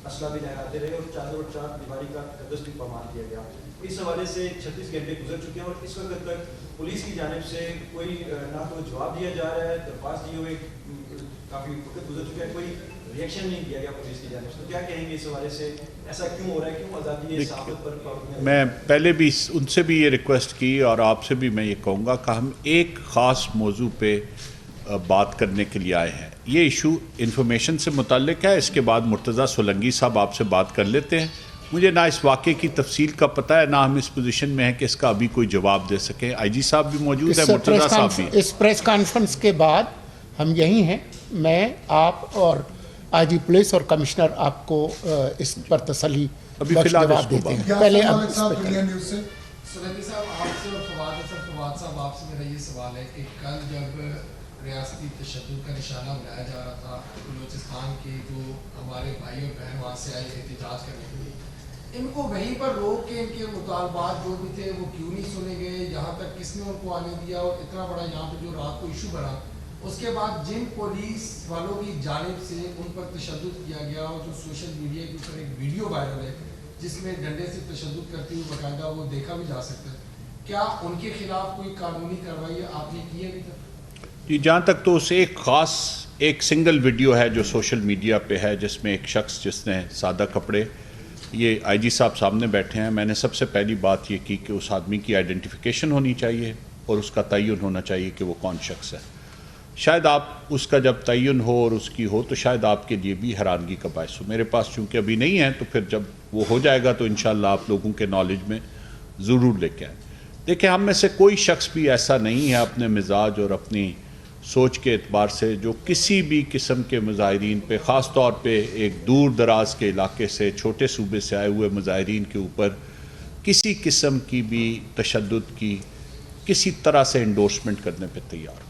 اسلحہ بھی لہراتے رہے اور چادر اور چار دیواری کا تقدس بھی پامال کیا گیا. اس حوالے سے 36 گھنٹے گزر چکے ہیں اور اس وقت تک پولیس کی جانب سے کوئی نہ تو جواب دیا جا رہا ہے، درخواست دیے ہوئے کافی وقت گزر چکا ہے، کوئی ریئیکشن نہیں کیا گیا پولیس کی جانب سے. تو کیا کہیں گے اس حوالے سے، ایسا کیوں ہو رہا ہے، کیوں آزادی صحافت پر پابندی؟ میں پہلے بھی ان سے بھی یہ ریکویسٹ کی اور آپ سے بھی میں یہ کہوں گا کہ ہم ایک خاص موضوع پہ بات کرنے کے لیے آئے ہیں. یہ ایشو انفارمیشن سے متعلق ہے، اس کے بعد مرتضیٰ سولنگی صاحب آپ سے بات کر لیتے ہیں. مجھے نہ اس واقعے کی تفصیل کا پتہ ہے، نہ ہم اس پوزیشن میں ہیں کہ اس کا ابھی کوئی جواب دے سکیں. آئی جی صاحب بھی موجود ہے، مرتضیٰ صاحب بھی. اس پریس کانفرنس کے بعد ہم یہی ہیں، میں، آپ اور آئی جی پولیس اور کمشنر آپ کو اس پر تسلی بخش جواب دیتے ہیں. پہلے سولنگی صاحب آپ سے اور فواد صاحب آپ سے میرا یہ سوال ہے کہ کل جب ریاستی تشدد کا نشانہ بنایا جا رہا تھا بلوچستان کے جو ہمارے بھائی اور بہن وہاں سے آئے احتجاج کرنے کے لیے، ان کو وہیں پر روک کے ان کے مطالبات جو بھی تھے وہ کیوں نہیں سنے گئے؟ یہاں تک کس نے ان کو آنے دیا؟ اور اتنا بڑا یہاں پہ جو رات کو ایشو بنا، اس کے بعد جن پولیس والوں کی جانب سے ان پر تشدد کیا گیا اور جو سوشل میڈیا کے اوپر ایک ویڈیو وائرل ہے جس میں ڈنڈے سے تشدد کرتے ہوئے باقاعدہ وہ دیکھا بھی جا سکتا ہے، کیا ان کے خلاف کوئی قانونی کارروائی آپ نے کی ہے ابھی تک؟ جی، جہاں تک تو اس ایک سنگل ویڈیو ہے جو سوشل میڈیا پہ ہے جس میں ایک شخص جس نے سادہ کپڑے، یہ آئی جی صاحب سامنے بیٹھے ہیں. میں نے سب سے پہلی بات یہ کی کہ اس آدمی کی آئیڈینٹیفیکیشن ہونی چاہیے اور اس کا تعین ہونا چاہیے کہ وہ کون شخص ہے. شاید آپ اس کا جب تعین ہو اور اس کی ہو تو شاید آپ کے لیے بھی حیرانگی کا باعث ہو. میرے پاس چونکہ ابھی نہیں ہے تو پھر جب وہ ہو جائے گا تو انشاءاللہ آپ لوگوں کے نالج میں ضرور لے کے آئیں. دیکھیں، ہم میں سے کوئی شخص بھی ایسا نہیں ہے اپنے مزاج اور اپنی سوچ کے اعتبار سے جو کسی بھی قسم کے مظاہرین پہ، خاص طور پہ ایک دور دراز کے علاقے سے، چھوٹے صوبے سے آئے ہوئے مظاہرین کے اوپر کسی قسم کی بھی تشدد کی کسی طرح سے انڈورسمنٹ کرنے پہ تیار ہو.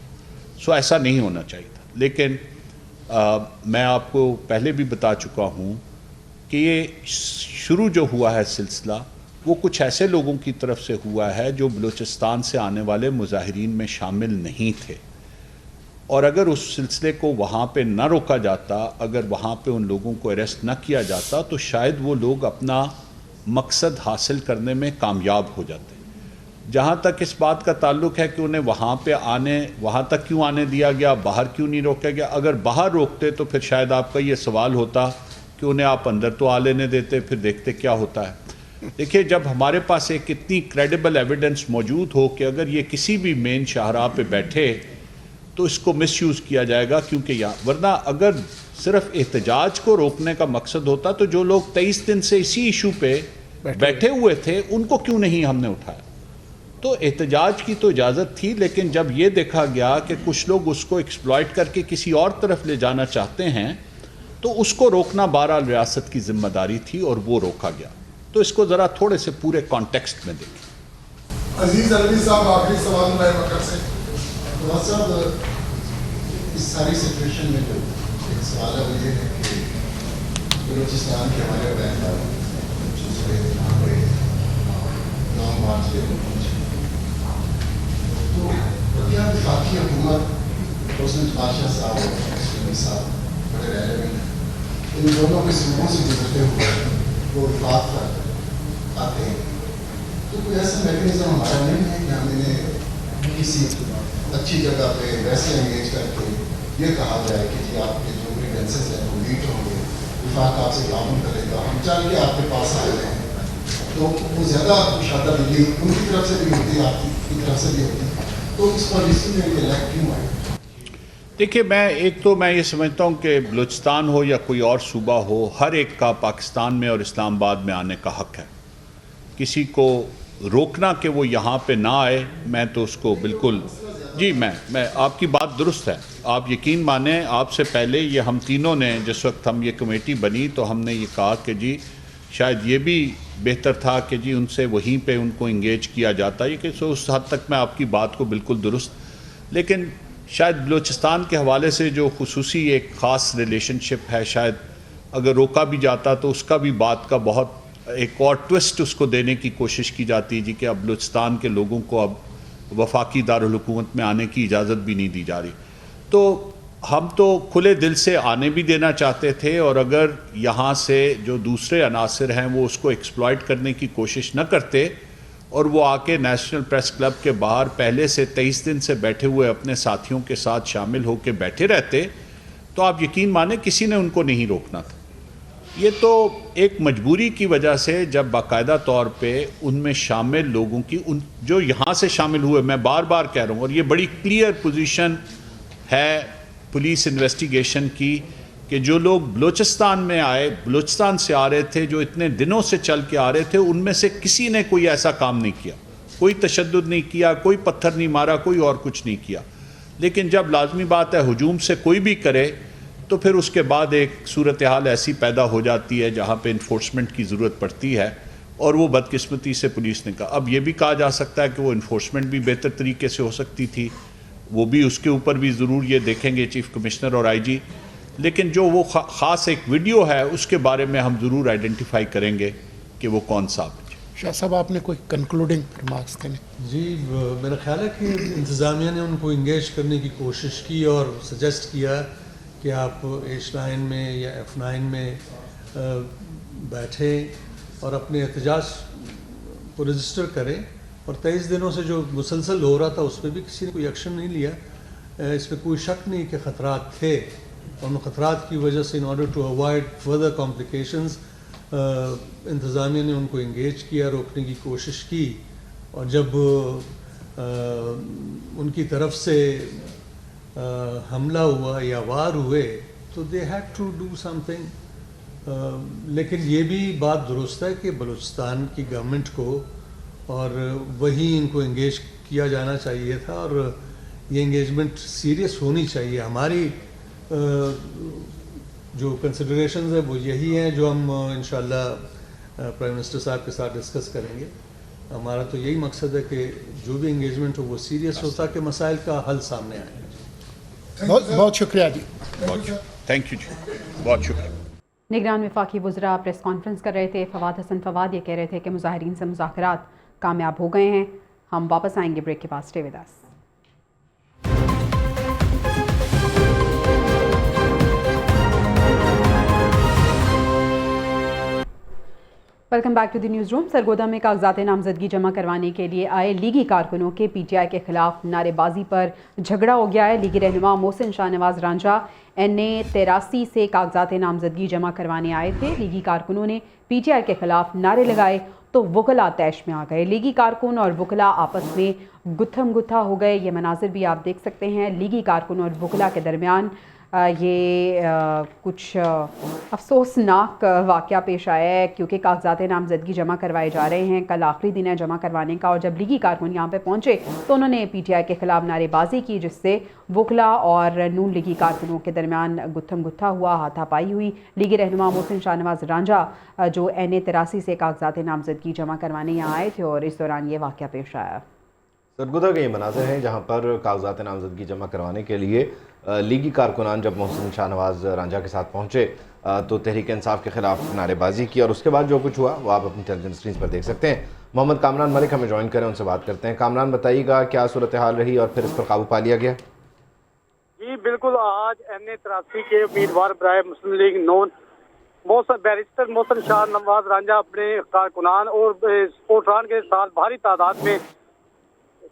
سو ایسا نہیں ہونا چاہیے تھا. لیکن میں آپ کو پہلے بھی بتا چکا ہوں کہ یہ شروع جو ہوا ہے سلسلہ وہ کچھ ایسے لوگوں کی طرف سے ہوا ہے جو بلوچستان سے آنے والے مظاہرین میں شامل نہیں تھے، اور اگر اس سلسلے کو وہاں پہ نہ روکا جاتا، اگر وہاں پہ ان لوگوں کو اریسٹ نہ کیا جاتا تو شاید وہ لوگ اپنا مقصد حاصل کرنے میں کامیاب ہو جاتے. جہاں تک اس بات کا تعلق ہے کہ انہیں وہاں تک کیوں آنے دیا گیا، باہر کیوں نہیں روکا گیا، اگر باہر روکتے تو پھر شاید آپ کا یہ سوال ہوتا کہ انہیں آپ اندر تو آ لینے دیتے، پھر دیکھتے کیا ہوتا ہے. دیکھیے، جب ہمارے پاس ایک اتنی کریڈیبل ایویڈنس موجود ہو کہ اگر یہ کسی بھی مین شاہراہ پہ بیٹھے تو اس کو مس یوز کیا جائے گا، کیونکہ ورنہ اگر صرف احتجاج کو روکنے کا مقصد ہوتا تو جو لوگ 23 دن سے اسی ایشو پہ بیٹھے ہوئے تھے ان کو کیوں نہیں ہم نے اٹھایا. تو احتجاج کی تو اجازت تھی، لیکن جب یہ دیکھا گیا کہ کچھ لوگ اس کو ایکسپلائٹ کر کے کسی اور طرف لے جانا چاہتے ہیں تو اس کو روکنا بہرحال ریاست کی ذمہ داری تھی اور وہ روکا گیا. تو اس کو ذرا تھوڑے سے پورے کانٹیکسٹ میں دیکھیں. عزیز علوی صاحب، آخری سوال میں وقت سے. صاحب، اس ساری سچویشن میں جو ایک سوال ہے وہ یہ ہے کہ بلوچستان کے ہمارے بہن یہاں پہ 9 مارچ کے تو کیا وفاقی حکومت حسن بادشاہ صاحب اور سلمی صاحب بڑے ریلیونٹ، ان دونوں کے صوبوں سے گزرتے ہوئے وہ وفاق پر آتے ہیں، تو کوئی ایسا میکنزم ہمارا نہیں ہے کہ ہم انہیں نئی سیٹ کے بعد اچھی جگہ پہ ویسے انگیج کر کے یہ کہا جائے کہ جی آپ کے جو گریوینسز ہیں وہ میٹ ہوں گے، وفاق آپ سے تعاون کرے گا، ہم چاہ کے آپ کے پاس آئے ہیں، تو وہ زیادہ کشادہ ملی ان کی طرف سے بھی ہوتی ہے، آپ کی طرف سے بھی ہوتی ہے، تو اس پالیسی میں یہ لیک کیوں آئے؟ دیکھیے میں یہ سمجھتا ہوں کہ بلوچستان ہو یا کوئی اور صوبہ ہو، ہر ایک کا پاکستان میں اور اسلام آباد میں آنے کا حق ہے. کسی کو روکنا کہ وہ یہاں پہ نہ آئے، میں تو اس کو بالکل جی میں آپ کی بات درست ہے. آپ یقین مانیں، آپ سے پہلے یہ ہم تینوں نے جس وقت ہم یہ کمیٹی بنی تو ہم نے یہ کہا کہ جی شاید یہ بھی بہتر تھا کہ جی ان سے وہیں پہ ان کو انگیج کیا جاتا. یہ کہ اس حد تک میں آپ کی بات کو بالکل درست، لیکن شاید بلوچستان کے حوالے سے جو خصوصی ایک خاص ریلیشن شپ ہے، شاید اگر روکا بھی جاتا تو اس کا بھی بات کا بہت ایک اور ٹوسٹ اس کو دینے کی کوشش کی جاتی جی کہ اب بلوچستان کے لوگوں کو اب وفاقی دارالحکومت میں آنے کی اجازت بھی نہیں دی جا رہی. تو ہم تو کھلے دل سے آنے بھی دینا چاہتے تھے، اور اگر یہاں سے جو دوسرے عناصر ہیں وہ اس کو ایکسپلائٹ کرنے کی کوشش نہ کرتے اور وہ آ کے نیشنل پریس کلب کے باہر پہلے سے 23 دن سے بیٹھے ہوئے اپنے ساتھیوں کے ساتھ شامل ہو کے بیٹھے رہتے، تو آپ یقین مانیں کسی نے ان کو نہیں روکنا تھا. یہ تو ایک مجبوری کی وجہ سے جب باقاعدہ طور پہ ان میں شامل لوگوں کی جو یہاں سے شامل ہوئے، میں بار بار کہہ رہا ہوں، اور یہ بڑی کلیئر پوزیشن ہے پولیس انویسٹیگیشن کی کہ جو لوگ بلوچستان میں آئے، بلوچستان سے آ رہے تھے، جو اتنے دنوں سے چل کے آ رہے تھے، ان میں سے کسی نے کوئی ایسا کام نہیں کیا، کوئی تشدد نہیں کیا، کوئی پتھر نہیں مارا، کوئی اور کچھ نہیں کیا. لیکن جب لازمی بات ہے ہجوم سے کوئی بھی کرے تو پھر اس کے بعد ایک صورتحال ایسی پیدا ہو جاتی ہے جہاں پہ انفورسمنٹ کی ضرورت پڑتی ہے، اور وہ بدقسمتی سے پولیس نے کہا. اب یہ بھی کہا جا سکتا ہے کہ وہ انفورسمنٹ بھی بہتر طریقے سے ہو سکتی تھی، وہ بھی اس کے اوپر بھی ضرور یہ دیکھیں گے چیف کمشنر اور آئی جی. لیکن جو وہ خاص ایک ویڈیو ہے اس کے بارے میں ہم ضرور آئیڈینٹیفائی کریں گے کہ وہ کون سا ہے. شاہ صاحب آپ نے کوئی کنکلوڈنگ ریمارکس دینے؟ جی میرا خیال ہے کہ انتظامیہ نے ان کو انگیج کرنے کی کوشش کی اور سجیسٹ کیا کہ آپ H9 میں یا F9 میں بیٹھیں اور اپنے احتجاج کو رجسٹر کریں، اور 23 دنوں سے جو مسلسل ہو رہا تھا اس پہ بھی کسی نے کوئی ایکشن نہیں لیا. اس پہ کوئی شک نہیں کہ خطرات تھے، اور ان خطرات کی وجہ سے in order to avoid further complications انتظامیہ نے ان کو انگیج کیا، روکنے کی کوشش کی. اور جب ان کی طرف سے حملہ ہوا یا وار ہوئے تو they had to do something. لیکن یہ بھی بات درست ہے کہ بلوچستان کی گورنمنٹ کو اور وہی ان کو انگیج کیا جانا چاہیے تھا، اور یہ انگیجمنٹ سیریس ہونی چاہیے. ہماری جو کنسیڈریشنز ہیں وہ یہی ہیں جو ہم انشاءاللہ پرائم منسٹر صاحب کے ساتھ ڈسکس کریں گے. ہمارا تو یہی مقصد ہے کہ جو بھی انگیجمنٹ ہو وہ سیریس ہو تاکہ مسائل کا حل سامنے آئے. بہت شکریہ جی. تھینک یو جی، بہت شکریہ. نگران وفاقی وزراء پریس کانفرنس کر رہے تھے. فواد حسن فواد یہ کہہ رہے تھے کہ مظاہرین سے مذاکرات کامیاب ہو گئے ہیں. ہم واپس آئیں گے بریک کے بعد. Stay with us. Welcome back to the news room. Sargodha میں کاغذات نامزدگی جمع کروانے کے لیے آئے لیگی کارکنوں کے پی ٹی آئی کے خلاف نعرے بازی پر جھگڑا ہو گیا ہے. لیگی رہنما محسن شاہ نواز رانجھا NA83 سے کاغذات نامزدگی جمع کروانے آئے تھے. لیگی کارکنوں نے پی ٹی آئی کے خلاف نعرے لگائے تو وکلاء طیش میں آ گئے. لیگی کارکن اور وکلاء آپس میں گتھم گتھا ہو گئے. یہ مناظر بھی آپ دیکھ سکتے ہیں. لیگی کارکن اور وکلاء کے درمیان یہ کچھ افسوسناک واقعہ پیش آیا ہے کیونکہ کاغذات نامزدگی جمع کروائے جا رہے ہیں. کل آخری دن ہے جمع کروانے کا، اور جب لیگی کارکن یہاں پہ پہنچے تو انہوں نے پی ٹی آئی کے خلاف نعرے بازی کی، جس سے وکلاء اور نون لیگی کارکنوں کے درمیان گتھم گتھا ہوا، ہاتھا پائی ہوئی. لیگی رہنما محسن شاہ نواز رانجھا جو NA83 سے کاغذات نامزدگی جمع کروانے یہاں آئے تھے، اور اس دوران یہ واقعہ پیش آیا. سرگودا کے یہ مناظر ہیں جہاں پر کاغذات نامزدگی جمع کروانے کے لیے لیگی کارکنان جب محسن شاہ نواز رانجھا کے ساتھ پہنچے تو تحریک انصاف کے خلاف نعرے بازی کی، اور اس کے بعد جو کچھ ہوا وہ آپ اپنی ٹیلی ویژن اسکرین پر دیکھ سکتے ہیں. محمد کامران ملک ہمیں جوائن کریں، ان سے بات کرتے ہیں. کامران بتائیے گا کیا صورتحال رہی اور پھر اس پر قابو پا لیا گیا؟ جی بالکل، آج NA83 کے امیدوار برائے مسلم لیگ نون بیرسٹر محسن شاہ نواز رانجھا اپنے کارکنان اور سپورٹران کے ساتھ بھاری تعداد میں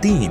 3,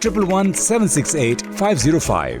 111-768-505।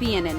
PNN